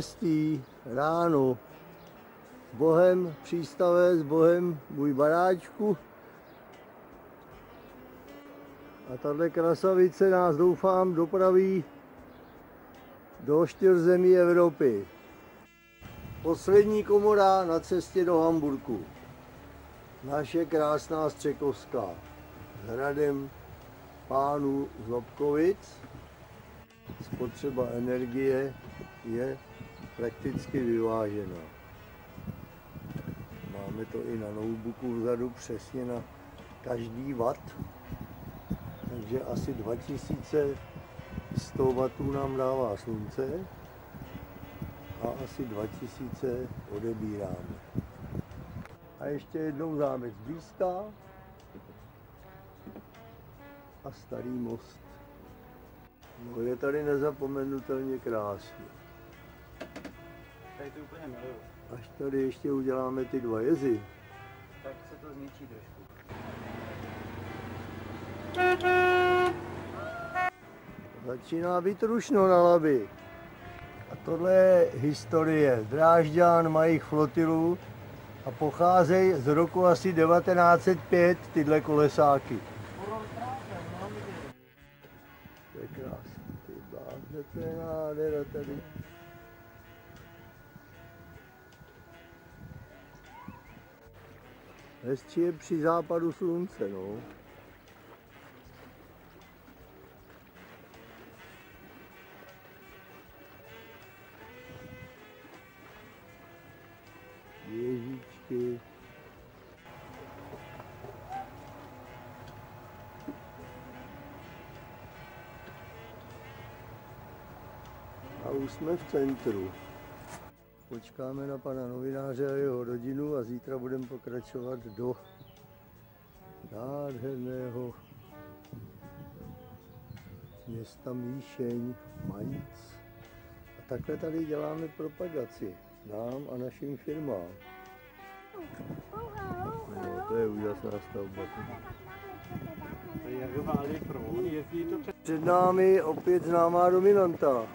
6. ráno. S Bohem přístave, s Bohem můj baráčku. A tahle krasavice nás doufám dopraví do 4 zemí Evropy. Poslední komora na cestě do Hamburku. Naše krásná Střekovská s hradem pánů z Lobkovic. Spotřeba energie je prakticky vyvážená. Máme to i na notebooku vzadu přesně na každý watt. Takže asi 2100 W nám dává slunce a asi 2000 odebíráme. A ještě jednou zámek zblízka a starý most. No, je tady nezapomenutelně krásně. Tady to úplně miluju. Až tady ještě uděláme ty 2 jezy. Tak se to zničí trošku. Začíná být rušno na Labi. A tohle je historie. Z Drážďan mají flotilu a pocházejí z roku asi 1905 tyhle kolesáky. To je krásný. Ty bláze, to je nádhera tady. Hezčí je při západu slunce, no. Ježíčky. A už jsme v centru. Počkáme na pana novináře a jeho rodinu a zítra budeme pokračovat do nádherného města Míšeň, Mainz. A takhle tady děláme propagaci nám a našim firmám. No, to je úžasná stavba. To je jak váli pro, jezdí to Před námi opět známá dominanta.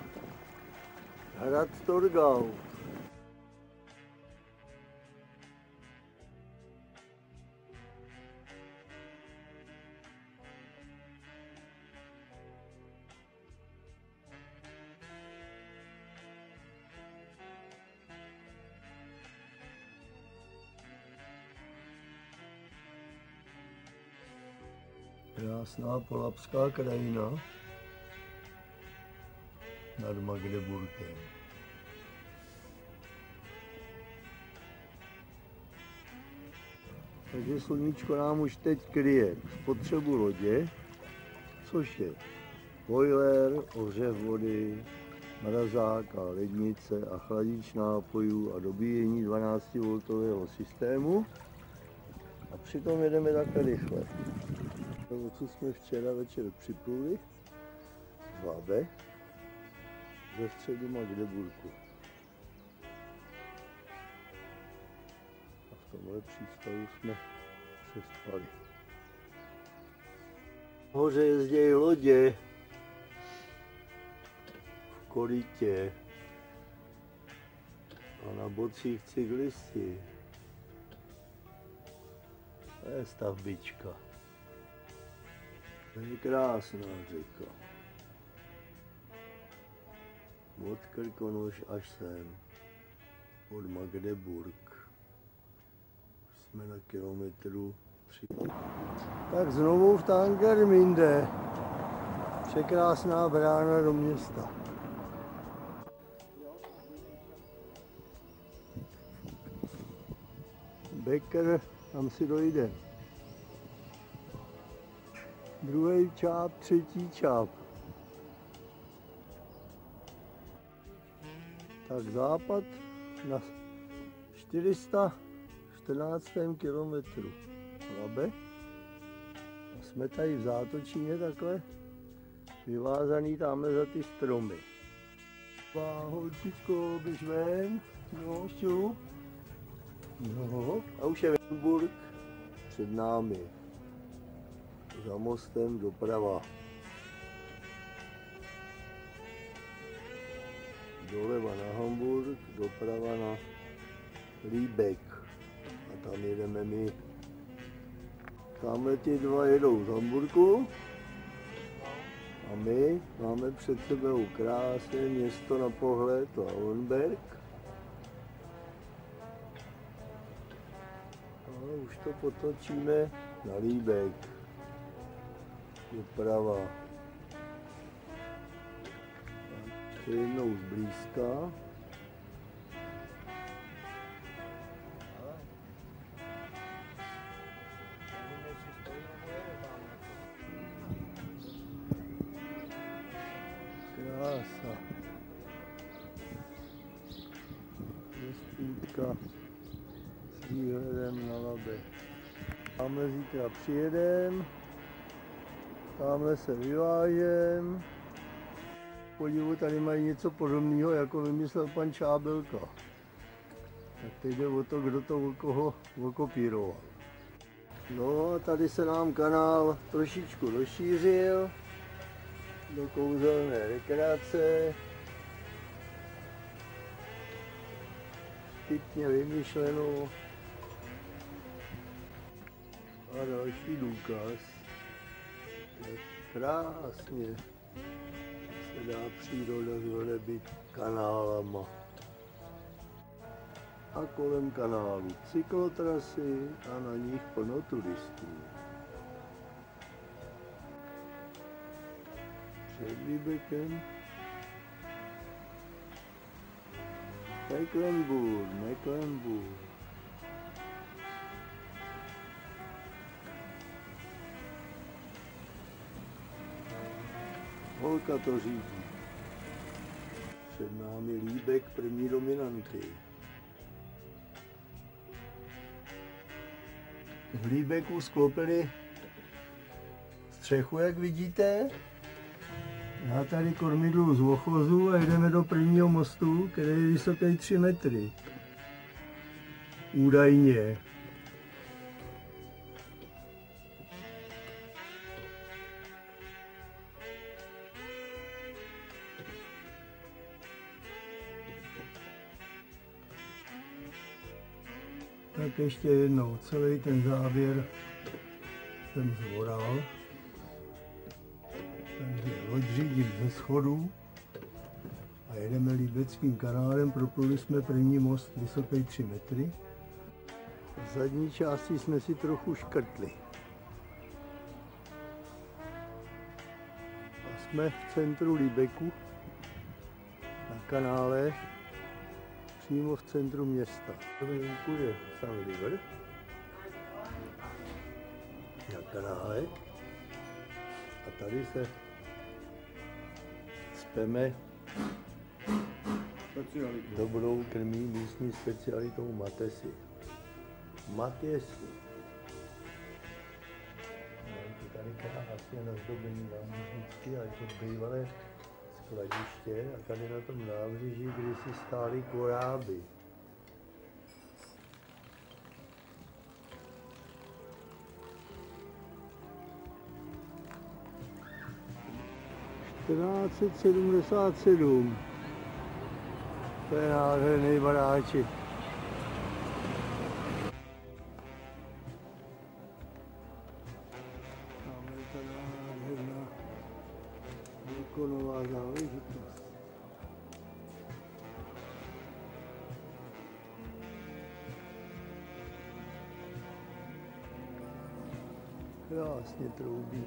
Hrad Torgau. Krásná polabská krajina nad Magdeburgem. Takže sluníčko nám už teď kryje spotřebu lodě, což je boiler, ohřev vody, mrazák a lednice a chladič nápojů a dobíjení 12V systému. A přitom jedeme takhle rychle. Co jsme včera večer připluli z Labe ze středu Magdeburku. A v tomhle přístavu jsme přespali. Hoře jezdějí lodě v korytě a na bocích cyklisti. To je stavbička. To je krásná řeka. Od Krkonoš až sem. Od Magdeburg. Jsme na kilometru 3. Tak znovu v Tangermünde. Překrásná brána do města. Becker, tam si dojde. Druhý čáp, třetí čáp. Tak západ na 414. kilometru Labe. A jsme tady v Zátočíně takhle vyvázaný tamhle za ty stromy. Holčičko, běž ven, no šup. No, a už je Hamburg před námi. Za mostem doprava. doleva na Hamburk, doprava na Lübeck. A tam jedeme my. Tamhle ti dva jedou z Hamburku a my máme před sebou krásné město na pohled, Lauenberg. A už to potočíme na Lübeck. Doprava. Ještě jednou zblízka. Krása. Městínka s výhledem na Labe. Tamhle zítra přijedem. Tamhle se vyvážem. Podivu, tady mají něco podobného, jako vymyslel pan Čábelka. Tak teď jde o to, kdo to od koho okopíroval. No a tady se nám kanál trošičku rozšířil do kouzelné rekreace. Pěkně vymyšleno. A další důkaz, jak krásně se dá příroda zvelebit kanálama. A kolem kanálu cyklotrasy a na nich plno turistů. Před Lübeckem Mecklenburg. Holka to řídí. Před námi Lübeck první dominanty. V Lübecku sklopili střechu, jak vidíte. Já tady kormidlu z ochozu a jdeme do prvního mostu, který je vysoký 3 metry. Údajně. Tak ještě jednou, celý ten záběr jsem zvoral. Takže loď řídím ze schodů a jedeme Lübeckým kanálem, propluli jsme první most vysoký 3 metry. V zadní části jsme si trochu škrtli. A jsme v centru Lübecku, na kanále, přímo v centru města. Venku je Saint-Liver na kanále a tady se cpeme dobrou krmí místní specialitou Matesi. Matěsi. Mám to tady krásně nazdobení námořnicky a je to bývalé skladiště a tady na tom nábřeží kdysi stály koráby. (1477). To je nádherný baráček. Máme tady nádherná výkonová záležitost. Krásně troubí.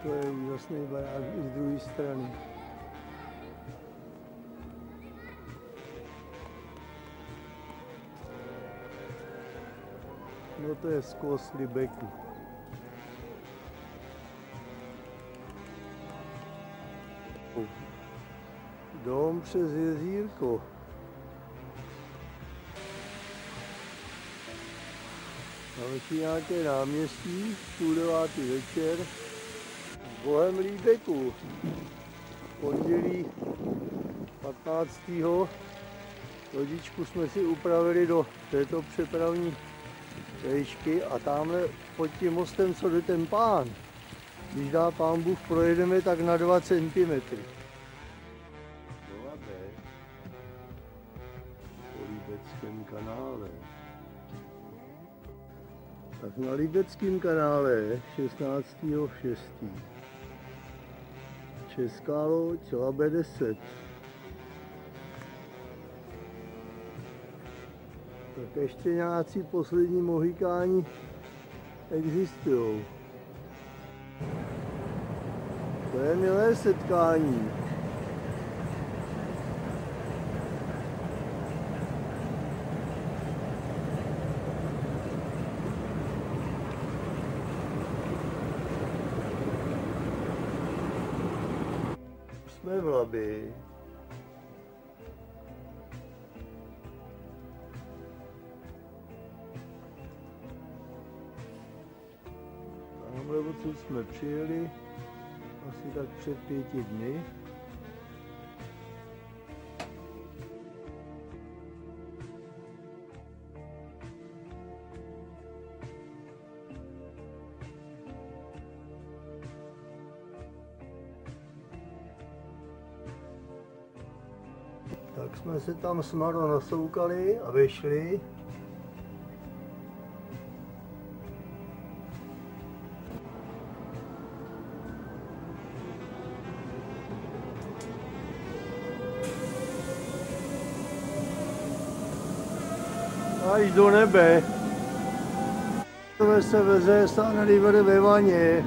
To je úžasný barák i z druhé strany. No to je skvost Lübecku. Dom přes jezírko. Další nějaké náměstí, 8:30 večer. Bohem Lübecku. Pondělí 15. lodičku jsme si upravili do této přepravní vejšky a tamhle pod tím mostem, co jde ten pán, Když dá pán Bůh, projedeme tak na 2 centimetry. Po Líbeckém kanále. Tak na Líbeckém kanále 16.6. Česká loď Labe 10. Tak ještě nějací poslední mohikáni existují. To je milé setkání. Jsme v Labi. Tamhle odsud jsme přijeli asi tak před 5 dny. Tak jsme se tam snadno nasoukali a vyšli. Až do nebe. Tohle se veze stáhnalý vede ve vaně.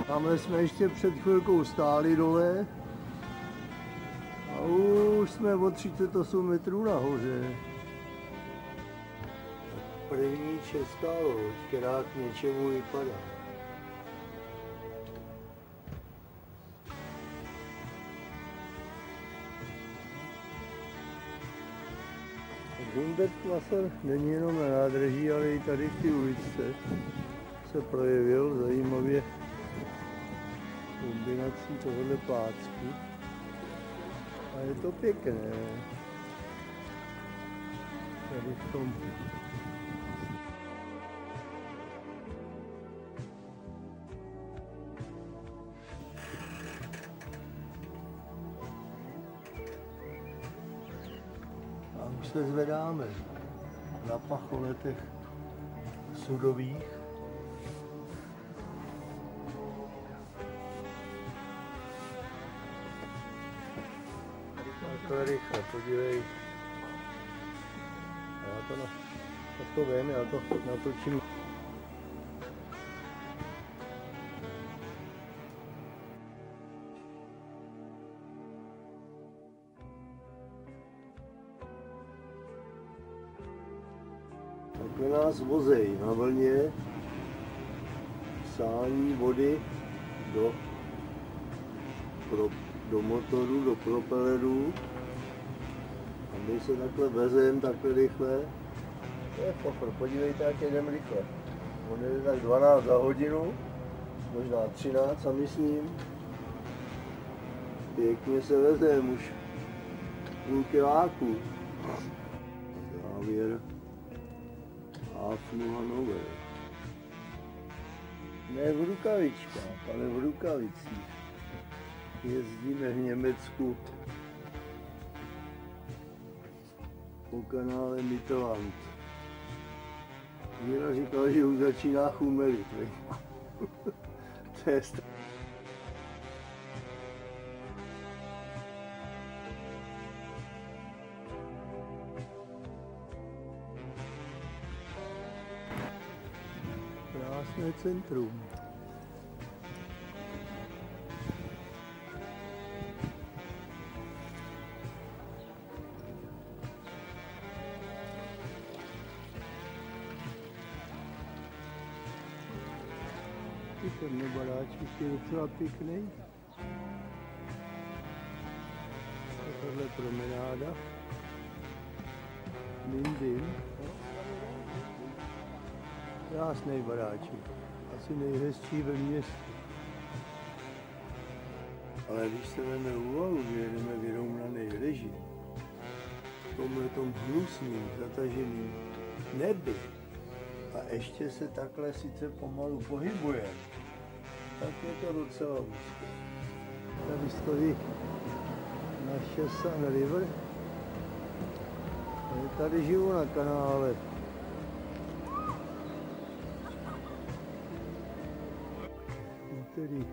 Tamhle jsme ještě před chvilkou stáli dole a už jsme o 38 metrů nahoře. První česká loď, která k něčemu vypadá. Hundertwasser není jenom na nádraží, ale i tady v té uličce se projevil zajímavě kombinací tohohle plácku. A je to pěkné. Tady v tom. A už se zvedáme na pacholetech sudových. Takhle rychle, podívej. Já to vím, já to natočím. Takhle nás vozej na vlně, sání vody do motoru, do propelerů. A my se takhle vezem, takhle rychle. To je fofr, podívejte, jak jedem rychle. On jde tak 12 za hodinu, možná 13 a myslím. Pěkně se vezem už půl kiláku. Závěr Hafnu Hannover. Ne v rukavičkách, ale v rukavicích. Jezdíme v Německu po kanále Mittelland. Míra říkal, že už začíná chumelit. To je krásné centrum. Tenhle baráček je docela pěkný. Tahle promenáda. Lindin. Krásný baráček. Asi nejhezčí ve městě. Ale když se veme úvahu, že jedeme vyrovnaný režim, v tomhle tom hnusným, zataženým nebi A ještě se takhle sice pomalu pohybujeme, tak je to docela úzké. Tady stojí naše Sun River. A tady žiju na kanále. Úterý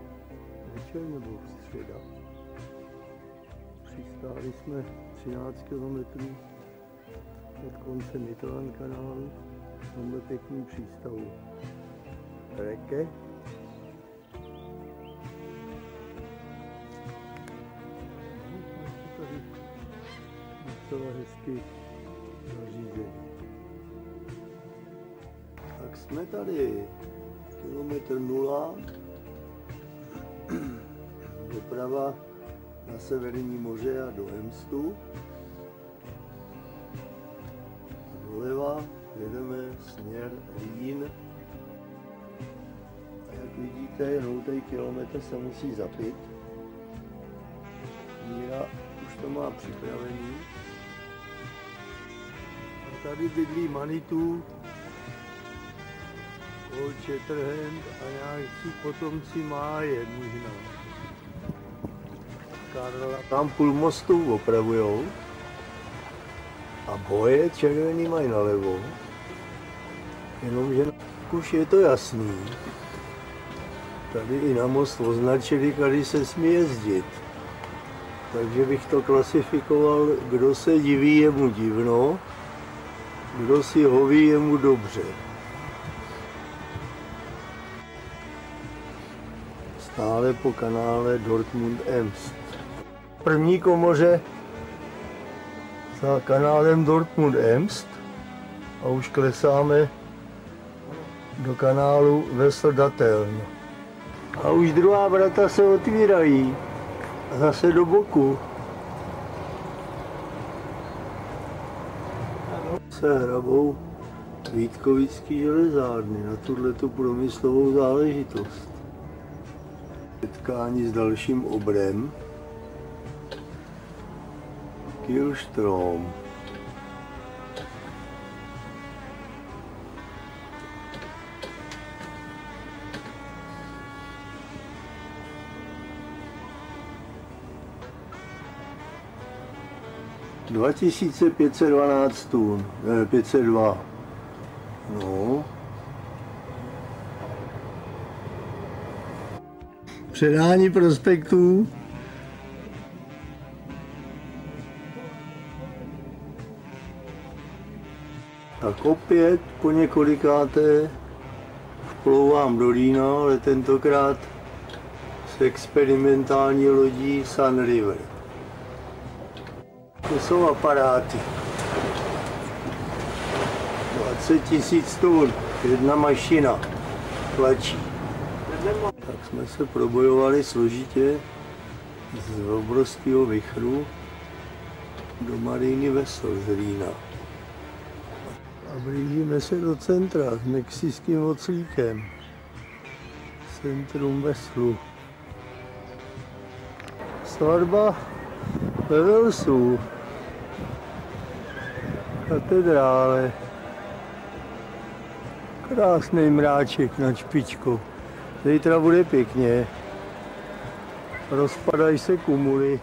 večer nebo středa. Přistáli jsme 13 km od konce Mittelland kanálu v tomhle pěkném přístavu Reke. Tady docela hezky zařízení. Tak jsme tady, kilometr 0, doprava na Severní moře a do Emstu. Doleva jedeme směr Rýn. A jak vidíte, jenom tady kilometr se musí zapít. Míra už to má připravený. A tady bydlí Manitou, Old Shatterhand a nějaký potomci Máje možná. Karla. Tam půl mostu opravujou a boje červený mají nalevo. Jenomže už je to jasný. Tady i na most označili, tady se smí jezdit. Takže bych to klasifikoval, kdo se diví, je mu divno, kdo si hoví, je mu dobře. Stále po kanále Dortmund-Emst. V první komoře za kanálem Dortmund-Emst a už klesáme do kanálu Wesel-Datteln. A už druhá vrata se otvírají a zase do boku. Se hrabou Vítkovický železárny na tuhletu průmyslovou záležitost. Setkání s dalším obrem Kielstrom. - 2512 tun, 502. No. Předání prospektů. Tak opět po několikáté vplouvám do Rýna, ale tentokrát s experimentální lodí Sun River. To jsou aparáty. 20 000 tun, jedna mašina tlačí. Tak jsme se probojovali složitě z obrovského vichru do Mariny Wesel z Rýna. A blížíme se do centra s mexickým oclíkem. Centrum Weselu. Svatba ve Walesu. Katedrále. Krásný mráček nad špičkou. Zítra bude pěkně. Rozpadají se kumuly.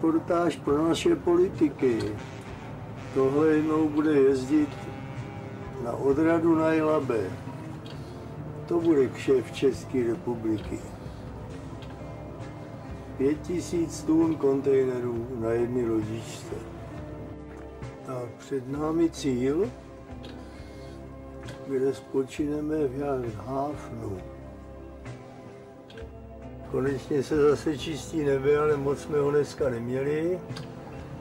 Reportáž pro naše politiky. Tohle jednou bude jezdit na Odradu na Jilabe. To bude šéf České republiky. 5000 tun kontejnerů na jedné lodičce. Tak před námi cíl, kde spočineme v Jahrhafenu. Konečně se zase čistí nebe, ale moc jsme ho dneska neměli.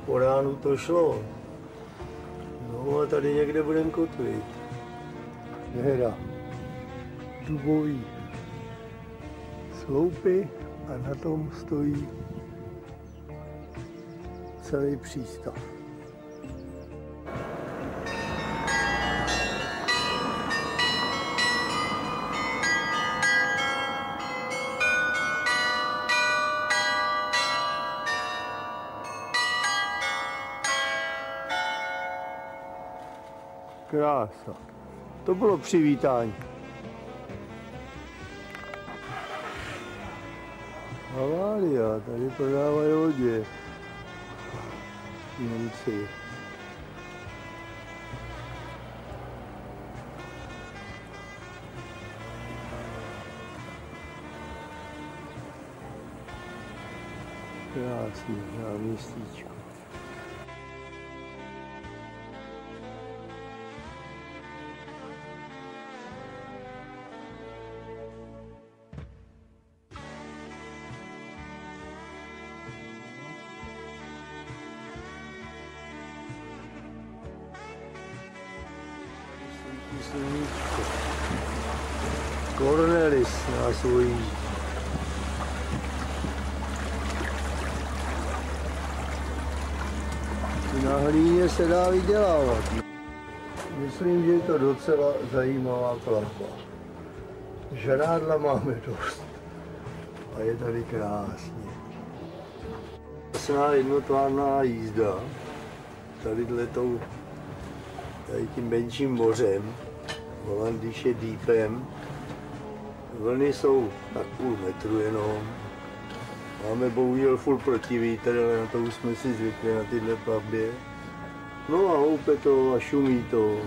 Po ránu to šlo. No a tady někde budeme kotvit. Hra. Dubový sloupy a na tom stojí celý přístav. Krása. To bylo přivítání. Havária, tady prodávají lodě. Němci. Krásný náměstíčko. Cornelis nás ujíždí. Na hlíně se dá vydělávat. Myslím, že je to docela zajímavá plavba. Žrádla máme dost. A je tady krásně. Jasná jednotvárná jízda. Tady tím menším mořem. Volant, když je dýpem. Vlny jsou tak půl metru jenom. Máme bohužel furt protivítr, ale na to už jsme si zvykli na tyhle plavbě. No a houpe to a šumí to.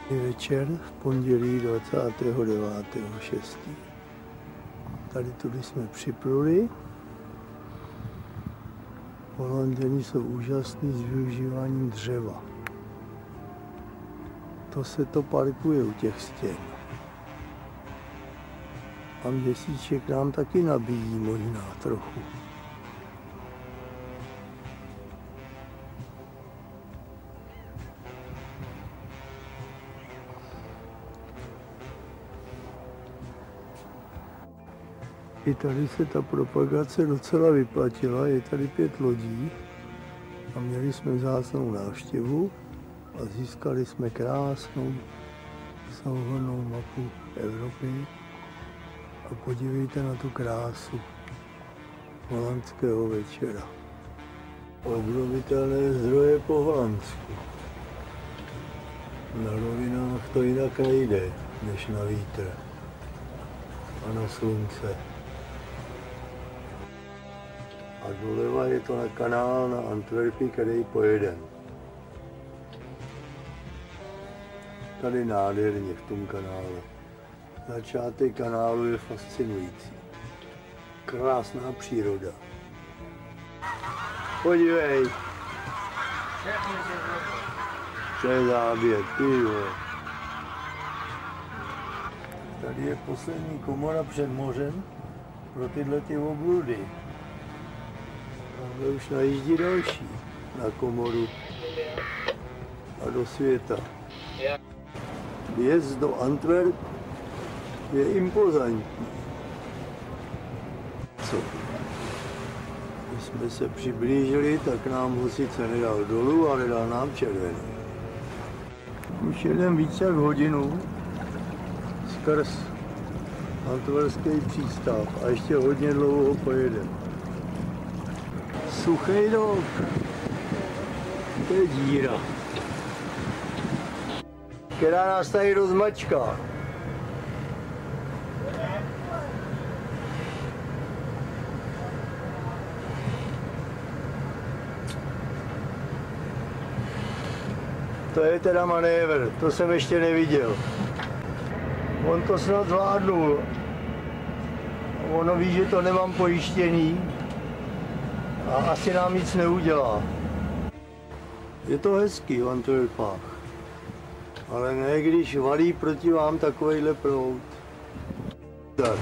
Je večer, v pondělí 29.6. Tady tudy jsme připluli. Holanděni jsou úžasní s využíváním dřeva. To se to parkuje u těch stěn. A měsíček nám taky nabíjí možná trochu. I tady se ta propagace docela vyplatila, je tady 5 lodí a měli jsme vzácnou návštěvu a získali jsme krásnou souhrnnou mapu Evropy. A podívejte na tu krásu holandského večera. Obnovitelné zdroje po Holandsku. Na rovinách to jinak nejde, než na vítr a na slunce. A doleva je to na kanál na Antwerpy, který pojedeme. Tady nádherně v tom kanále. Začátek kanálu je fascinující. Krásná příroda. Podívej. To je záběr, ty jo. Tady je poslední komora před mořem pro tyhle ty obludy. Tamhle už najíždí další na komoru a do světa. Vjezd do Antwerp je impozantní. Co? Když jsme se přiblížili, tak nám ho sice nedal dolů, ale dal nám červený. Už jedeme více jak hodinu skrz antwerpský přístav a ještě hodně dlouho pojedeme. Suchej dok. To je díra, která nás tady rozmačká. To je teda manévr, to jsem ještě neviděl. On to snad zvládnul. Ono ví, že to nemám pojištěný a asi nám nic neudělá. Je to hezký v Antwerpách, ale ne když valí proti vám takovejhle proud. Tak.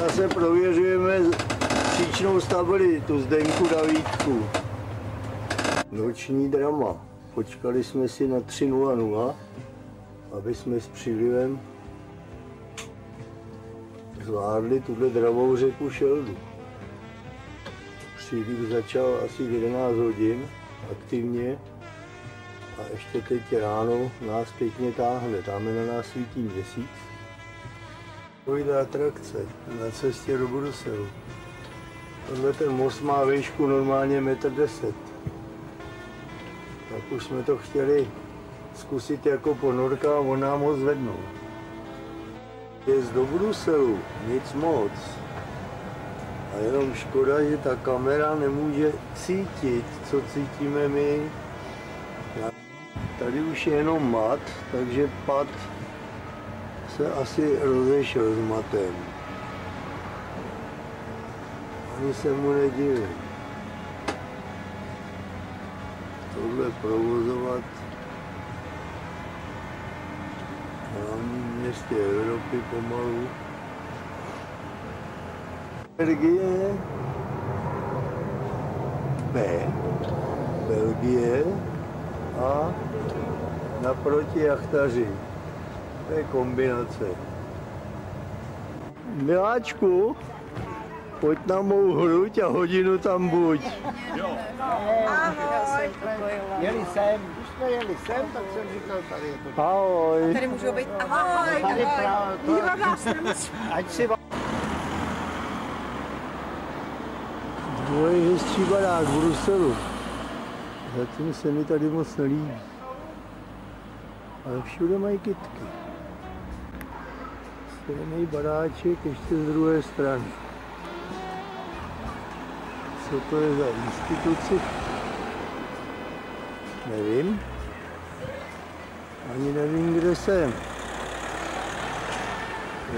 Zase prověřujeme příčnou stabilitu Zdeňku Davídku. Noční drama. Počkali jsme si na 3:00, aby jsme s přílivem zvládli tuhle dravou řeku Šeldu. Příliv začal asi v 11 hodin aktivně a ještě teď ráno nás pěkně táhne. Tamhle na nás svítí měsíc. Pojde atrakce na cestě do Bruselu. Tohle ten most má výšku normálně 1,10 m. Tak už jsme to chtěli zkusit jako ponorka a on nám ho zvednou. Jezd do Bruselu, nic moc. A jenom škoda, že ta kamera nemůže cítit, co cítíme my. Tady už je jenom mat, takže pad se asi rozešel s matem. Ani se mu nedivím. Tohle provozovat v hlavním městě Evropy pomalu. Belgie a naproti jachtaři. To je kombinace. Miláčku, pojď na mou hruď a hodinu tam buď. Jo. Ahoj. Jeli sem, když jsme jeli sem, tak jsem říkal, tady je to. Ahoj. Tady můžou být. Ahoj. Tady Ať si Dvojhezčí barák v Bruselu. Zatím se mi tady moc nelíbí. Ale všude mají kytky. Stejný baráček ještě z druhé strany. Co to je za instituci? Nevím. Ani nevím, kde jsem.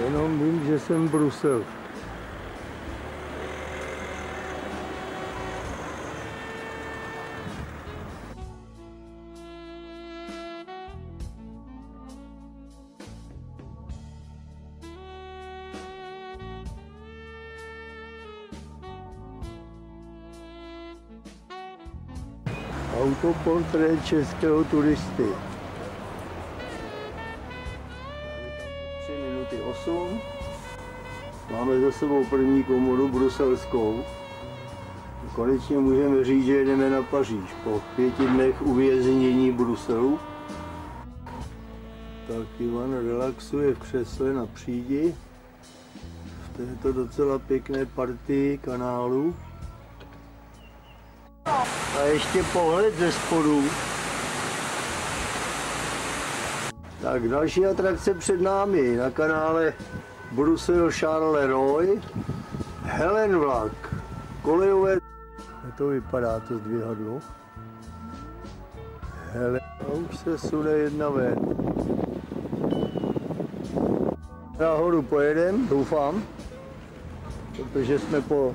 Jenom vím, že jsem v Bruselu. Autoportrét českého turisty. 3:08. Máme za sebou první komoru bruselskou. Konečně můžeme říct, že jedeme na Paříž po 5 dnech uvěznění Bruselu. Tak Ivan relaxuje v křesle na přídi v této docela pěkné partii kanálu. A ještě pohled ze spodu. Tak další atrakce před námi na kanále Brusel Charleroi. Helen vlak. Kolejové. Jak to vypadá, to zdvihadlo? Helen. A už se sune jedna ven. Nahoru pojedem, doufám. Protože jsme po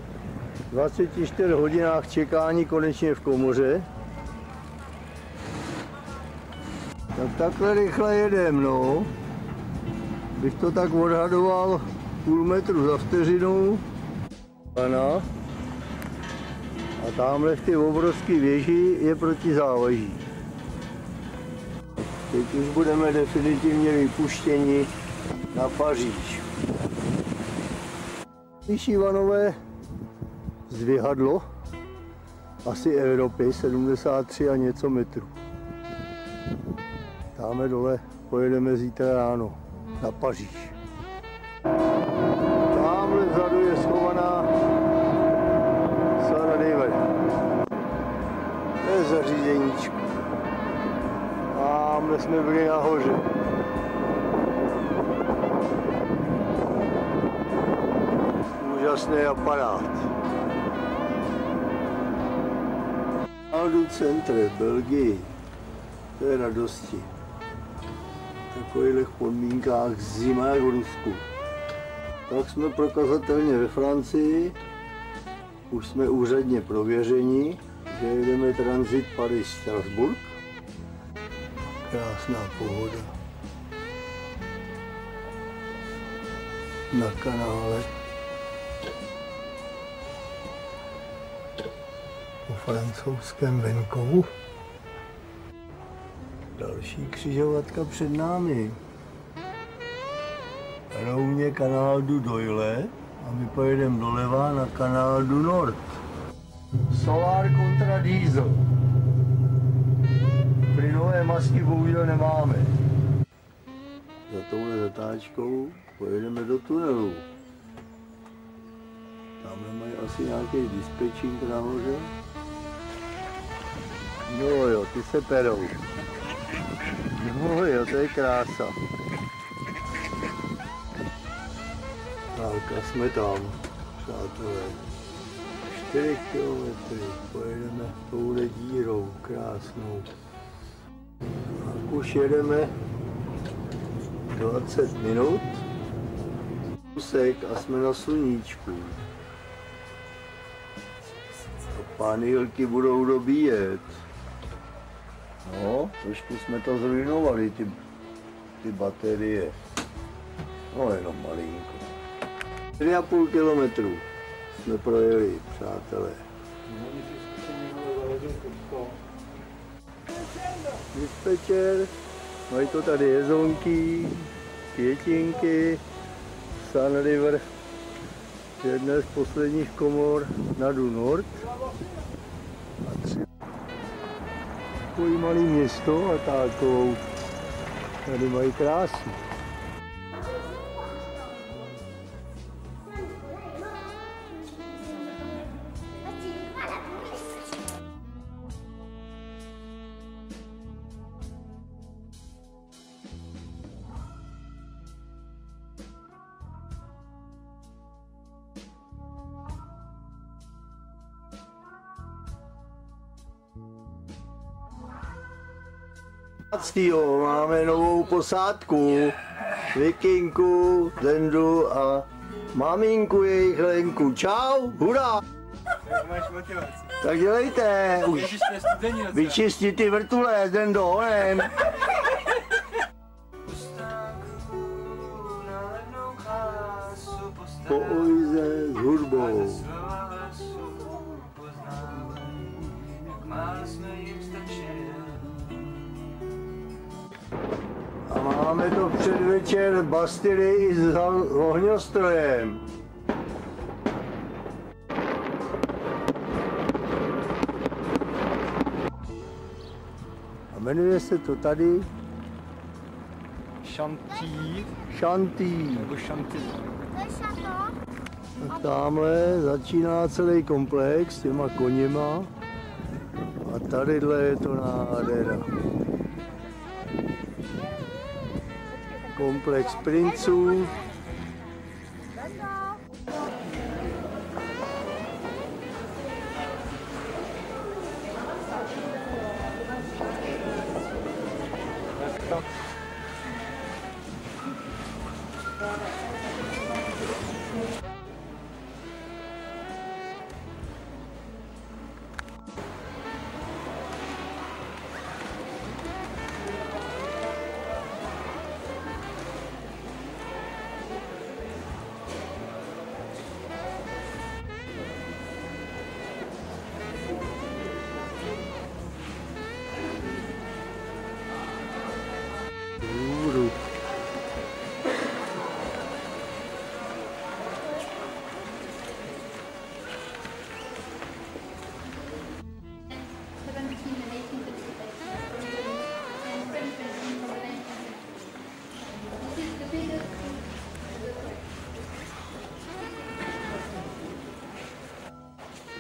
24 hodinách čekání konečně v komoře. Tak takhle rychle jedem, no. Bych to tak odhadoval půl metru za vteřinu. Ano. A tamhle v té obrovské věži je protizávaží. Teď už budeme definitivně vypuštěni na Paříž. Ivanové zdvihadlo, asi Evropy, 73 a něco metrů. Táme dole pojedeme zítra ráno na Paříž. Támhle vzadu je schovaná Sarajevo. To je zařízeníčko. Támhle jsme byli nahoře. Úžasný aparát. Aldu Centre, Belgii. To je radosti. V takových podmínkách zima jak v Rusku. Tak jsme prokazatelně ve Francii. Už jsme úředně prověřeni, že jedeme tranzit Paris-Strasbourg. Krásná pohoda. Na kanále. francouzském venkovu. Další křižovatka před námi. Rovně kanál du Doyle a my pojedeme doleva na kanál du Nord. Solar kontra diesel. Plynové masky bohužel nemáme. Za touhle zatáčkou pojedeme do tunelu. Tamhle mají asi nějaký dispečing nahoře. No jo, ty se perou. No jo, to je krása. Tak a jsme tam, přátelé. 4 kilometry, pojedeme touhle dírou krásnou. A už jedeme 20 minut. Kusek a jsme na sluníčku. A panelky budou dobíjet. No, trošku jsme to zrujnovali, ty baterie. No, jenom malinko. 4,5 kilometru jsme projeli, přátelé. Dispečer, mají to tady jezonky, květinky, Sun River, jedna z posledních komor na du Nord. A 3. Takový malý město a takovou. Tady mají krásu. Máme novou posádku, Vikinku, Zendu a maminku jejich Lenku. Čau, hurá! Jak máš motivaci? Tak dělejte, už vyčistit ty vrtule, Zendo, honem. Po Oize s hudbou. A máme to předvečer Bastily i s ohňostrojem. A jmenuje se to tady Šantý. Šantý. Nebo šantý. A tamhle začíná celý komplex s těma koněma. A tadyhle je to nádhera. Komplex princů.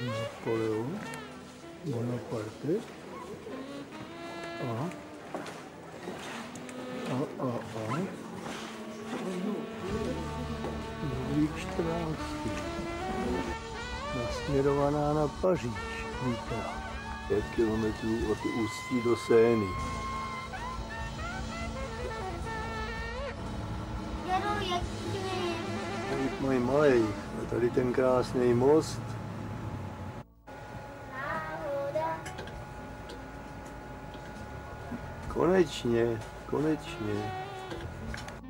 Napoleon, Bonaparte. A. Ludvík 14. Nasměrovaná na Paříž. 5 kilometrů od Ústí do Sény. Tady mají malej. A tady ten krásný most. Konečně.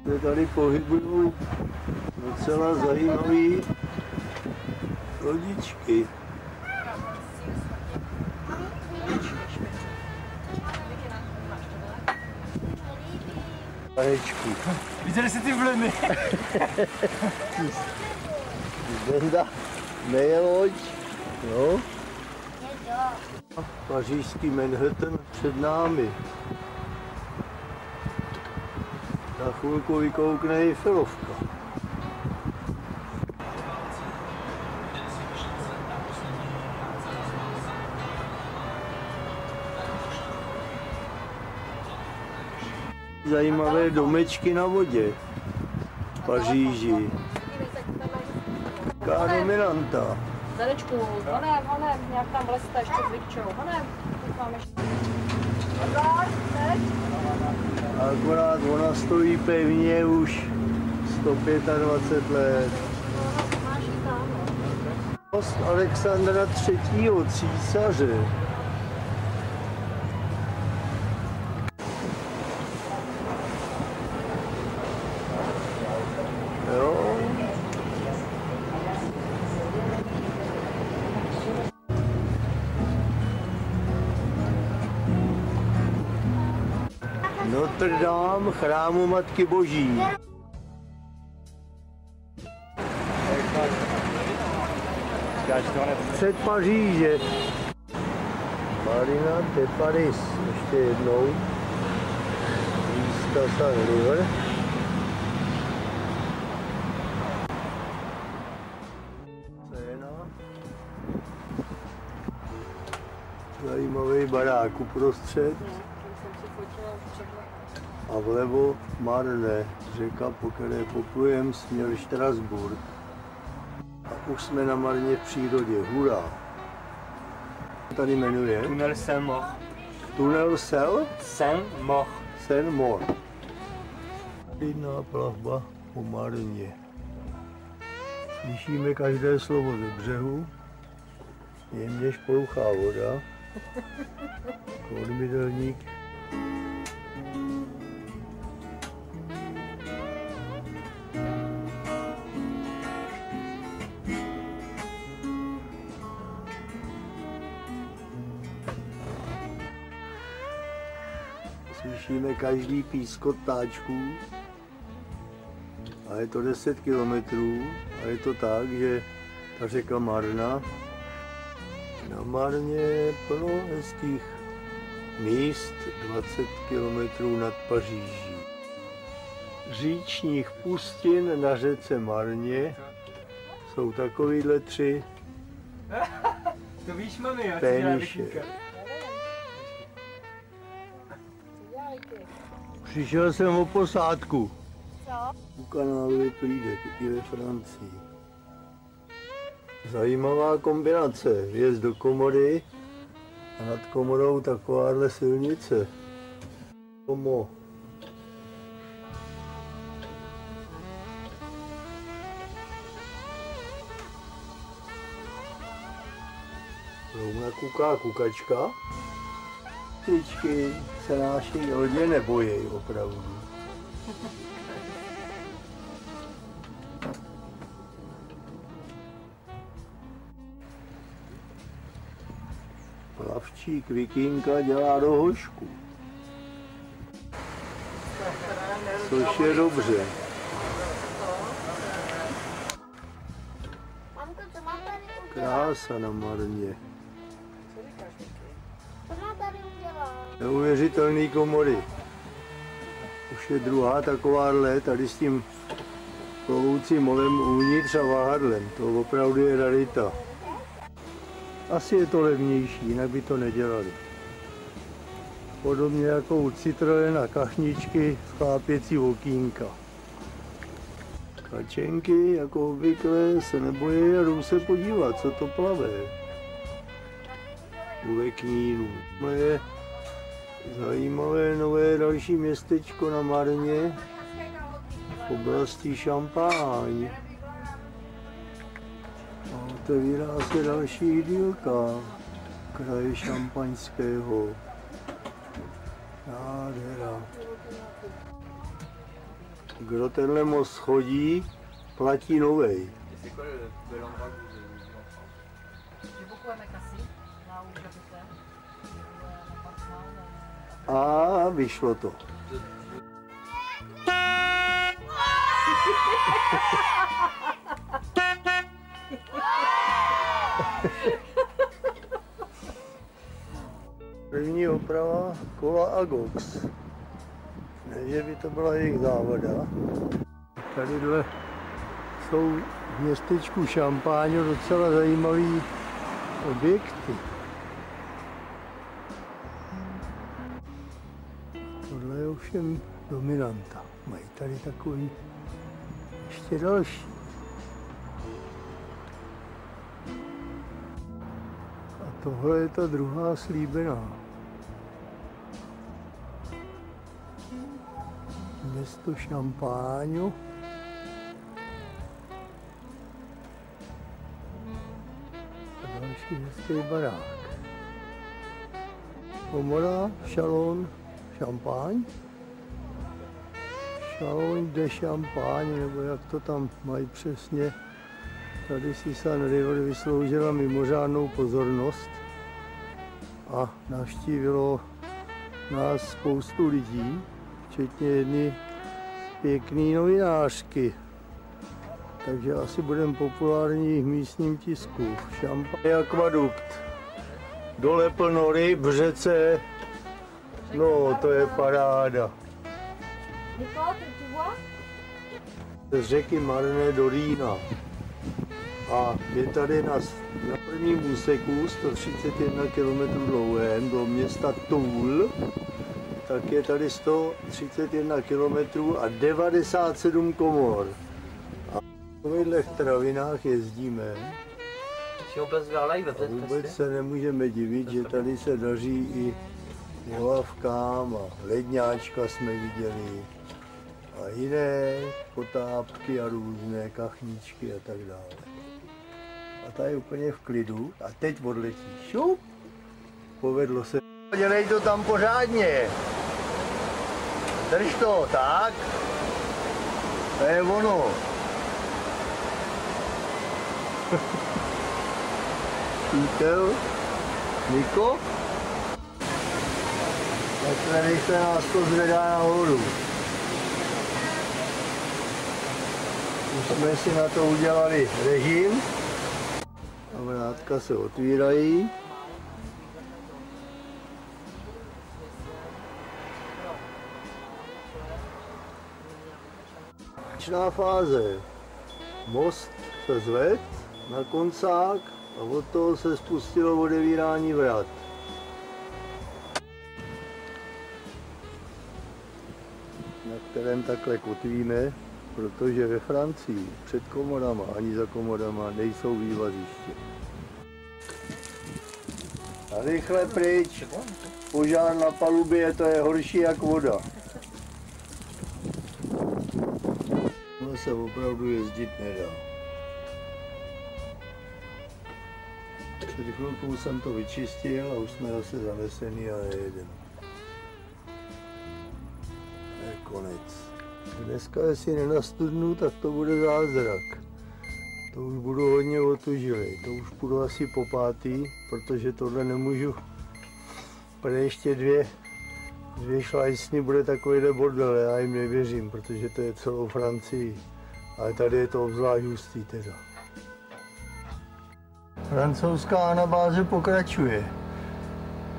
Se tady pohybují docela zajímavé lodičky. Panečku. Viděli jste ty vlny? Benda neje loď, jo? Pařížský Manhattan před námi. Za chvilku vykoukne Eiffelovka. Zajímavé domečky na vodě v Paříži. Jaká dominanta. Zanečku, honem, nějak tam vlezte ještě s Vikčou, honem, teď mám ještě. Akorát ona stojí pevně už 125 let. Most Alexandra III. Císaře. Jo. Notre Dame, chrámu Matky Boží. Před Paříže. Marina de Paris, ještě jednou. Místa Saint-River. Zajímavý barák uprostřed. A vlevo Marne, řeka, po které poplujeme směr Štrasburg. A už jsme na Marně v přírodě, hurá. Tady jmenuje? Tunel Saint-Maur. Tunel Saint-Maur. Saint-Maur. Klidná plavba po Marně. Slyšíme každé slovo ze břehu. Jemně šplouchá voda. Kormidelník. Slyšíme každý pískot ptáčků a je to 10 kilometrů a je to tak, že ta řeka Marna, na Marně je plno hezkých míst 20 kilometrů nad Paříží. Říčních pustin na řece Marně jsou takovýhle 3 To víš, mami, jo? péniše. Přišel jsem o posádku. Co? U kanálu je Klídek, i ve Francii. Zajímavá kombinace. Vjezd do komory a nad komorou takováhle silnice. Komo. Rovna kuká kukačka. Ptičky se naší lodě nebojí opravdu. Plavčík Vikínka dělá rohošku. Což je dobře. Mamko, co mám tady udělat? Krása na Marně. Co mám tady udělat? Neuvěřitelný komory. Už je druhá takováhle, tady s tím plovoucím molem uvnitř a váhadlem. To opravdu je rarita. Asi je to levnější, jinak by to nedělali. Podobně jako u Citroena kachničky schlápěcí okýnka. Kačenky, jako obvykle, se nebojí a jdou se podívat, co to plave. U Veknínu. To je zajímavé nové další městečko na Marně v oblasti Šampáň. Otevírá se další idylka kraje šampaňského. Nádhera. Kdo tenhle most schodí, platí novej. A vyšlo to. První oprava kola Agox. Ne, že by to byla jejich závada. Tadyhle jsou v městečku Šampáňo docela zajímavý objekty. Tohle je ovšem dominanta. Mají tady takový ještě další. A tohle je ta druhá slíbená. Město Šampáňo. A další hezký barák. Komora, šalon, šampaň. Šalon de Champagne, nebo jak to tam mají přesně. Tady si Sun River vysloužila mimořádnou pozornost a navštívilo nás spoustu lidí, včetně jedny pěkný novinářky. Takže asi budeme populární v místním tisku. Šampaň akvadukt. Dole plno ryb, v řece. No, to je paráda. Z řeky Marne do Rýna. A je tady na prvním úseku 131 km dlouhém do města Toul, tak je tady 131 km a 97 komor. A v takovýchto travinách jezdíme. A vůbec se nemůžeme divit, že tady se daří i volavkám a ledňáčka jsme viděli. A jiné potápky a různé kachničky a tak dále. A ta je úplně v klidu a teď odletí. Šup! Povedlo se. Dělej to tam pořádně. Drž to, tak. To je ono. Přítel, Niko. Takhle se nás to zvedá nahoru. Už jsme si na to udělali režim. A vrátka se otvírají. Konečná fáze. Most se zvedl na koncák a od toho se spustilo otevírání vrat. Na kterém takhle kotvíme, protože ve Francii před komorama ani za komorama nejsou vývaziště. A rychle pryč, požár na palubě, to je horší jak voda. No se opravdu jezdit nedá. Před chvilkou jsem to vyčistil a už jsme zase zanesený a nejedeme. To je konec. Dneska, jestli nenastudnu, tak to bude zázrak. To už budu hodně otužilý, to už budu asi po pátý, protože tohle nemůžu. Protože ještě dvě šlajsny bude takovýhle bordel, já jim nevěřím, protože to je celou Francii. Ale tady je to obzvlášť hustý teda. Francouzská anabáze pokračuje.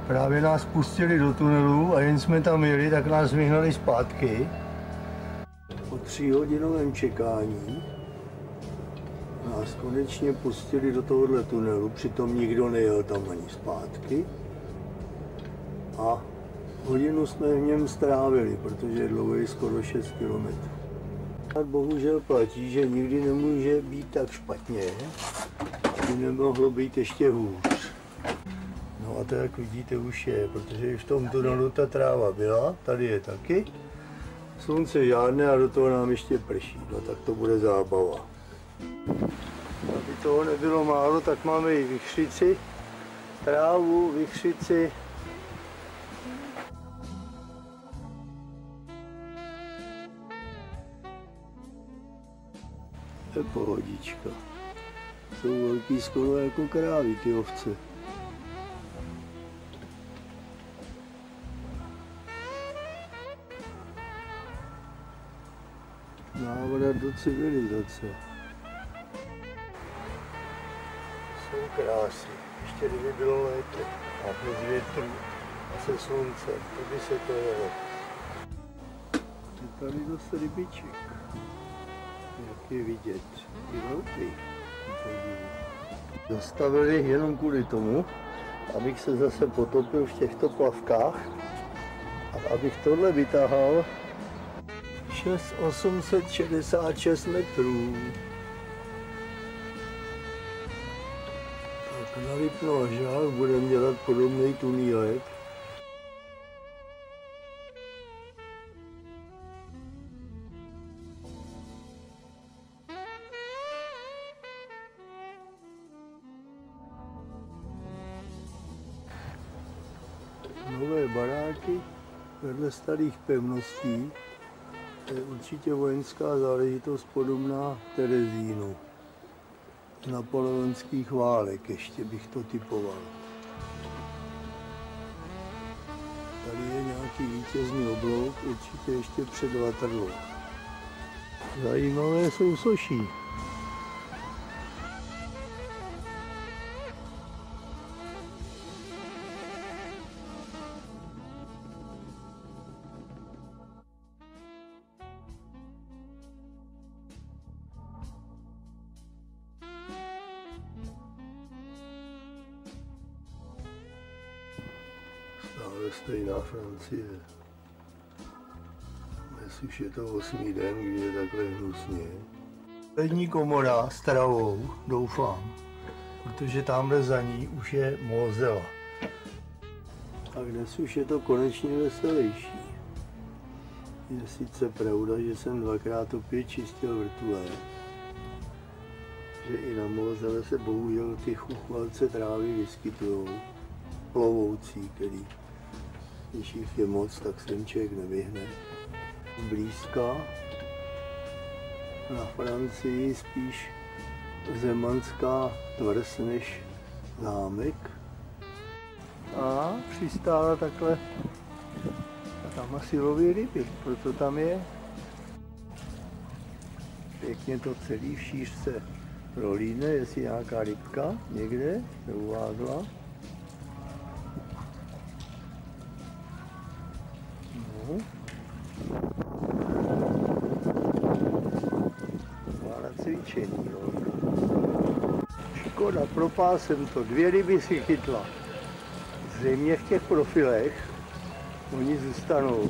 Právě nás pustili do tunelu a jen jsme tam jeli, tak nás vyhnali zpátky. Po 3hodinovém čekání nás konečně pustili do tohohle tunelu, přitom nikdo nejel tam ani zpátky. A hodinu jsme v něm strávili, protože je dlouhý skoro 6 km. Tak bohužel platí, že nikdy nemůže být tak špatně, by nemohlo být ještě hůř. No a to, jak vidíte, už je, protože v tom tunelu ta tráva byla, tady je taky. Slunce žádné a do toho nám ještě prší, no tak to bude zábava. Aby toho nebylo málo, tak máme i vichřici, trávu, vichřici. To je pohodička. Jsou velký skoro jako krávy, ty ovce. Návrat do civilizace. Jsou krásy. Ještě kdyby bylo léto a bez větru a se sluncem, to by se to jelo. Je tady zase rybiček. Jak je vidět. Je velký. Zastavili jenom kvůli tomu, abych se zase potopil v těchto plavkách a abych tohle vytáhal 866 metrů. Tak narypnu a žák, budeme dělat podobný tunílek. Nové baráky vedle starých pevností. To je určitě vojenská záležitost podobná Terezínu. Z napoleonských válek ještě bych to typoval. Tady je nějaký vítězný oblouk, určitě ještě před Waterloo. Zajímavé jsou soší. Stále stejná Francie. Dnes už je to 8. den, kdy je takhle hnusně. Lední komora s travou, doufám, protože tamhle za ní už je Mosela. A dnes už je to konečně veselější. Je sice pravda, že jsem dvakrát opět čistil vrtule, že i na Mosele se bohužel ty chuchvalce trávy vyskytují. Plovoucí, který, když jich je moc, tak se jim člověk nevyhne. Zblízka na Francii spíš zemanská tvrz než zámek. A přistála takhle a tam asi loví ryby, proto tam je. Pěkně to celý v šířce prolídne, jestli nějaká rybka někde neuvázla. Na cvičení, no. Škoda, propál jsem to. 2 ryby si chytla. Zřejmě v těch profilech oni zůstanou,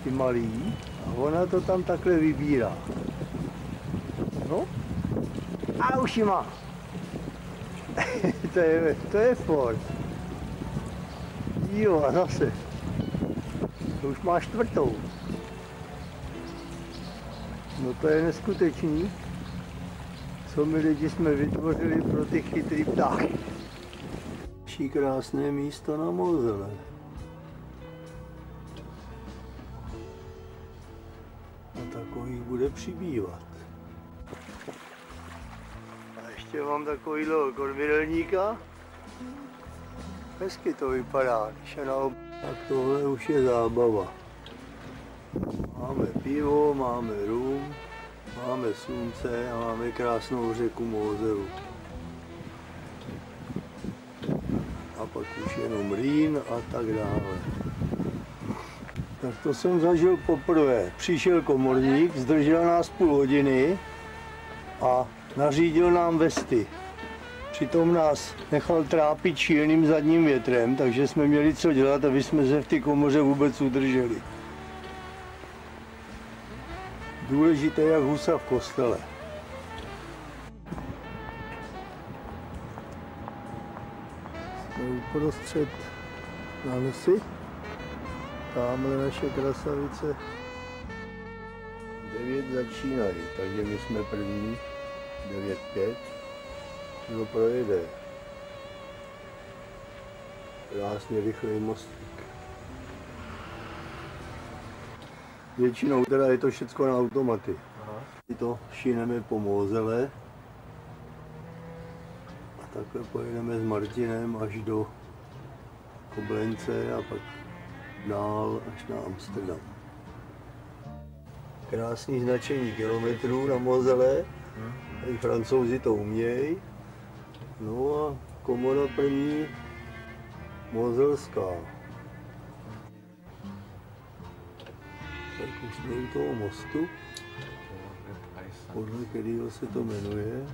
ty malí, a ona to tam takhle vybírá. No, a už ji má. to je fort. Jo, a zase. To už má 4. No to je neskutečný, co my lidi jsme vytvořili pro ty chytrý ptáky. Další krásné místo na Mosele. A takových bude přibývat. A ještě mám takovýhle kormidelníka. Hezky to vypadá, když je na tak tohle už je zábava. Máme pivo, máme rum, máme slunce a máme krásnou řeku Moselu. A pak už jenom Rýn a tak dále. Tak to jsem zažil poprvé. Přišel komorník, zdržel nás půl hodiny a nařídil nám vesty. Přitom nás nechal trápit šíleným zadním větrem, takže jsme měli co dělat, aby jsme se v té komoře vůbec udrželi. Důležité jak husa v kostele. Jsme uprostřed Nancy. Tamhle naše krasavice. 9 začínají, takže my jsme první. 9:05. No projede. Krásně rychlý mostík. Většinou teda je to všechno na automaty. My to šineme po Mosele a takhle pojedeme s Martinem až do Koblence a pak dál až na Amsterdam. Krásný značení kilometrů na Mosele. I Francouzi to umějí. No a komora první moselská. Tak už jsme u toho mostu, podle kterého se to jmenuje.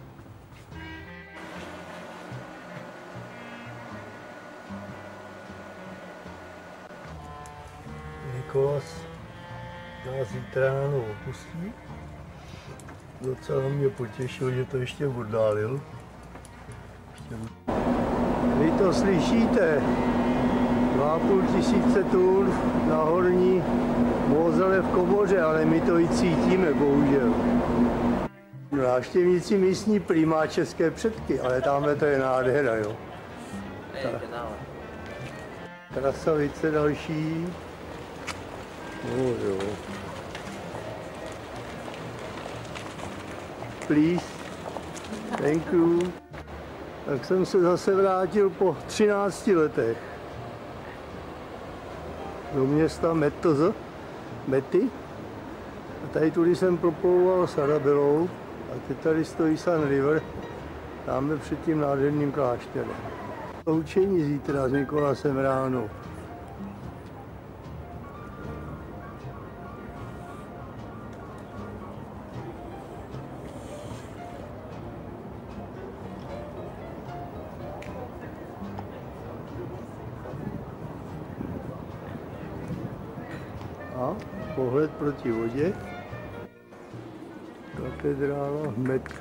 Nikolas nás zítra ráno opustí. Docela mě potěšil, že to ještě oddálil. Vy to slyšíte? 2500 tun na horní Mosele v komoře, ale my to i cítíme, bohužel. Návštěvníci místní prý má české předky, ale tamhle to je nádhera, jo. Krasavice další. No jo. Please. Thank you. Tak jsem se zase vrátil po 13 letech do města Mety. A tady tudy jsem proplouval s Arabelou a teď tady stojí Sun River, tamhle před tím nádherným klášterem. Učení zítra s Nikolasem ráno. A pohled proti vodě, katedrála Met.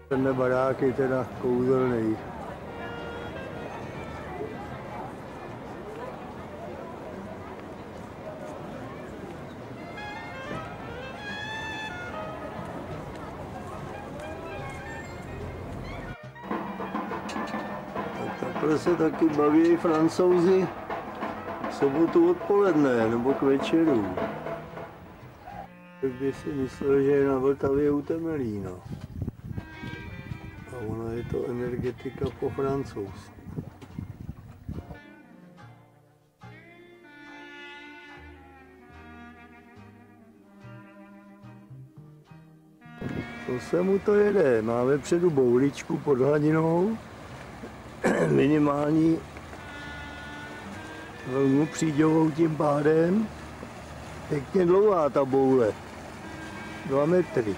Tenhle barák je teda kouzelný. Takhle se taky baví Francouzi v sobotu odpoledne nebo k večeru. Tak by si myslel, že je na Vltavě u Temelína. A ona je to energetika po francouzsku. To se mu to jede. Má vepředu bouličku pod hladinou. Minimální vlnu příďovou tím pádem. Pěkně dlouhá ta boule. 2 metry.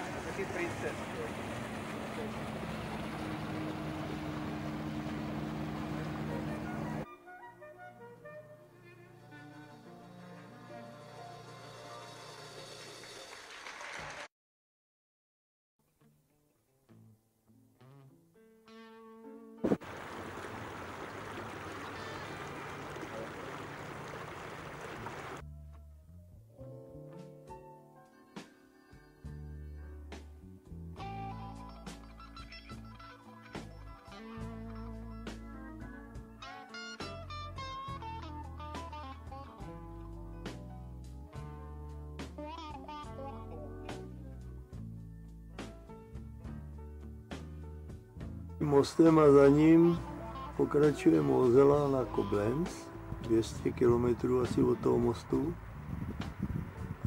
Mostem a za ním pokračuje Mosela na Koblenz, 200 km asi od toho mostu.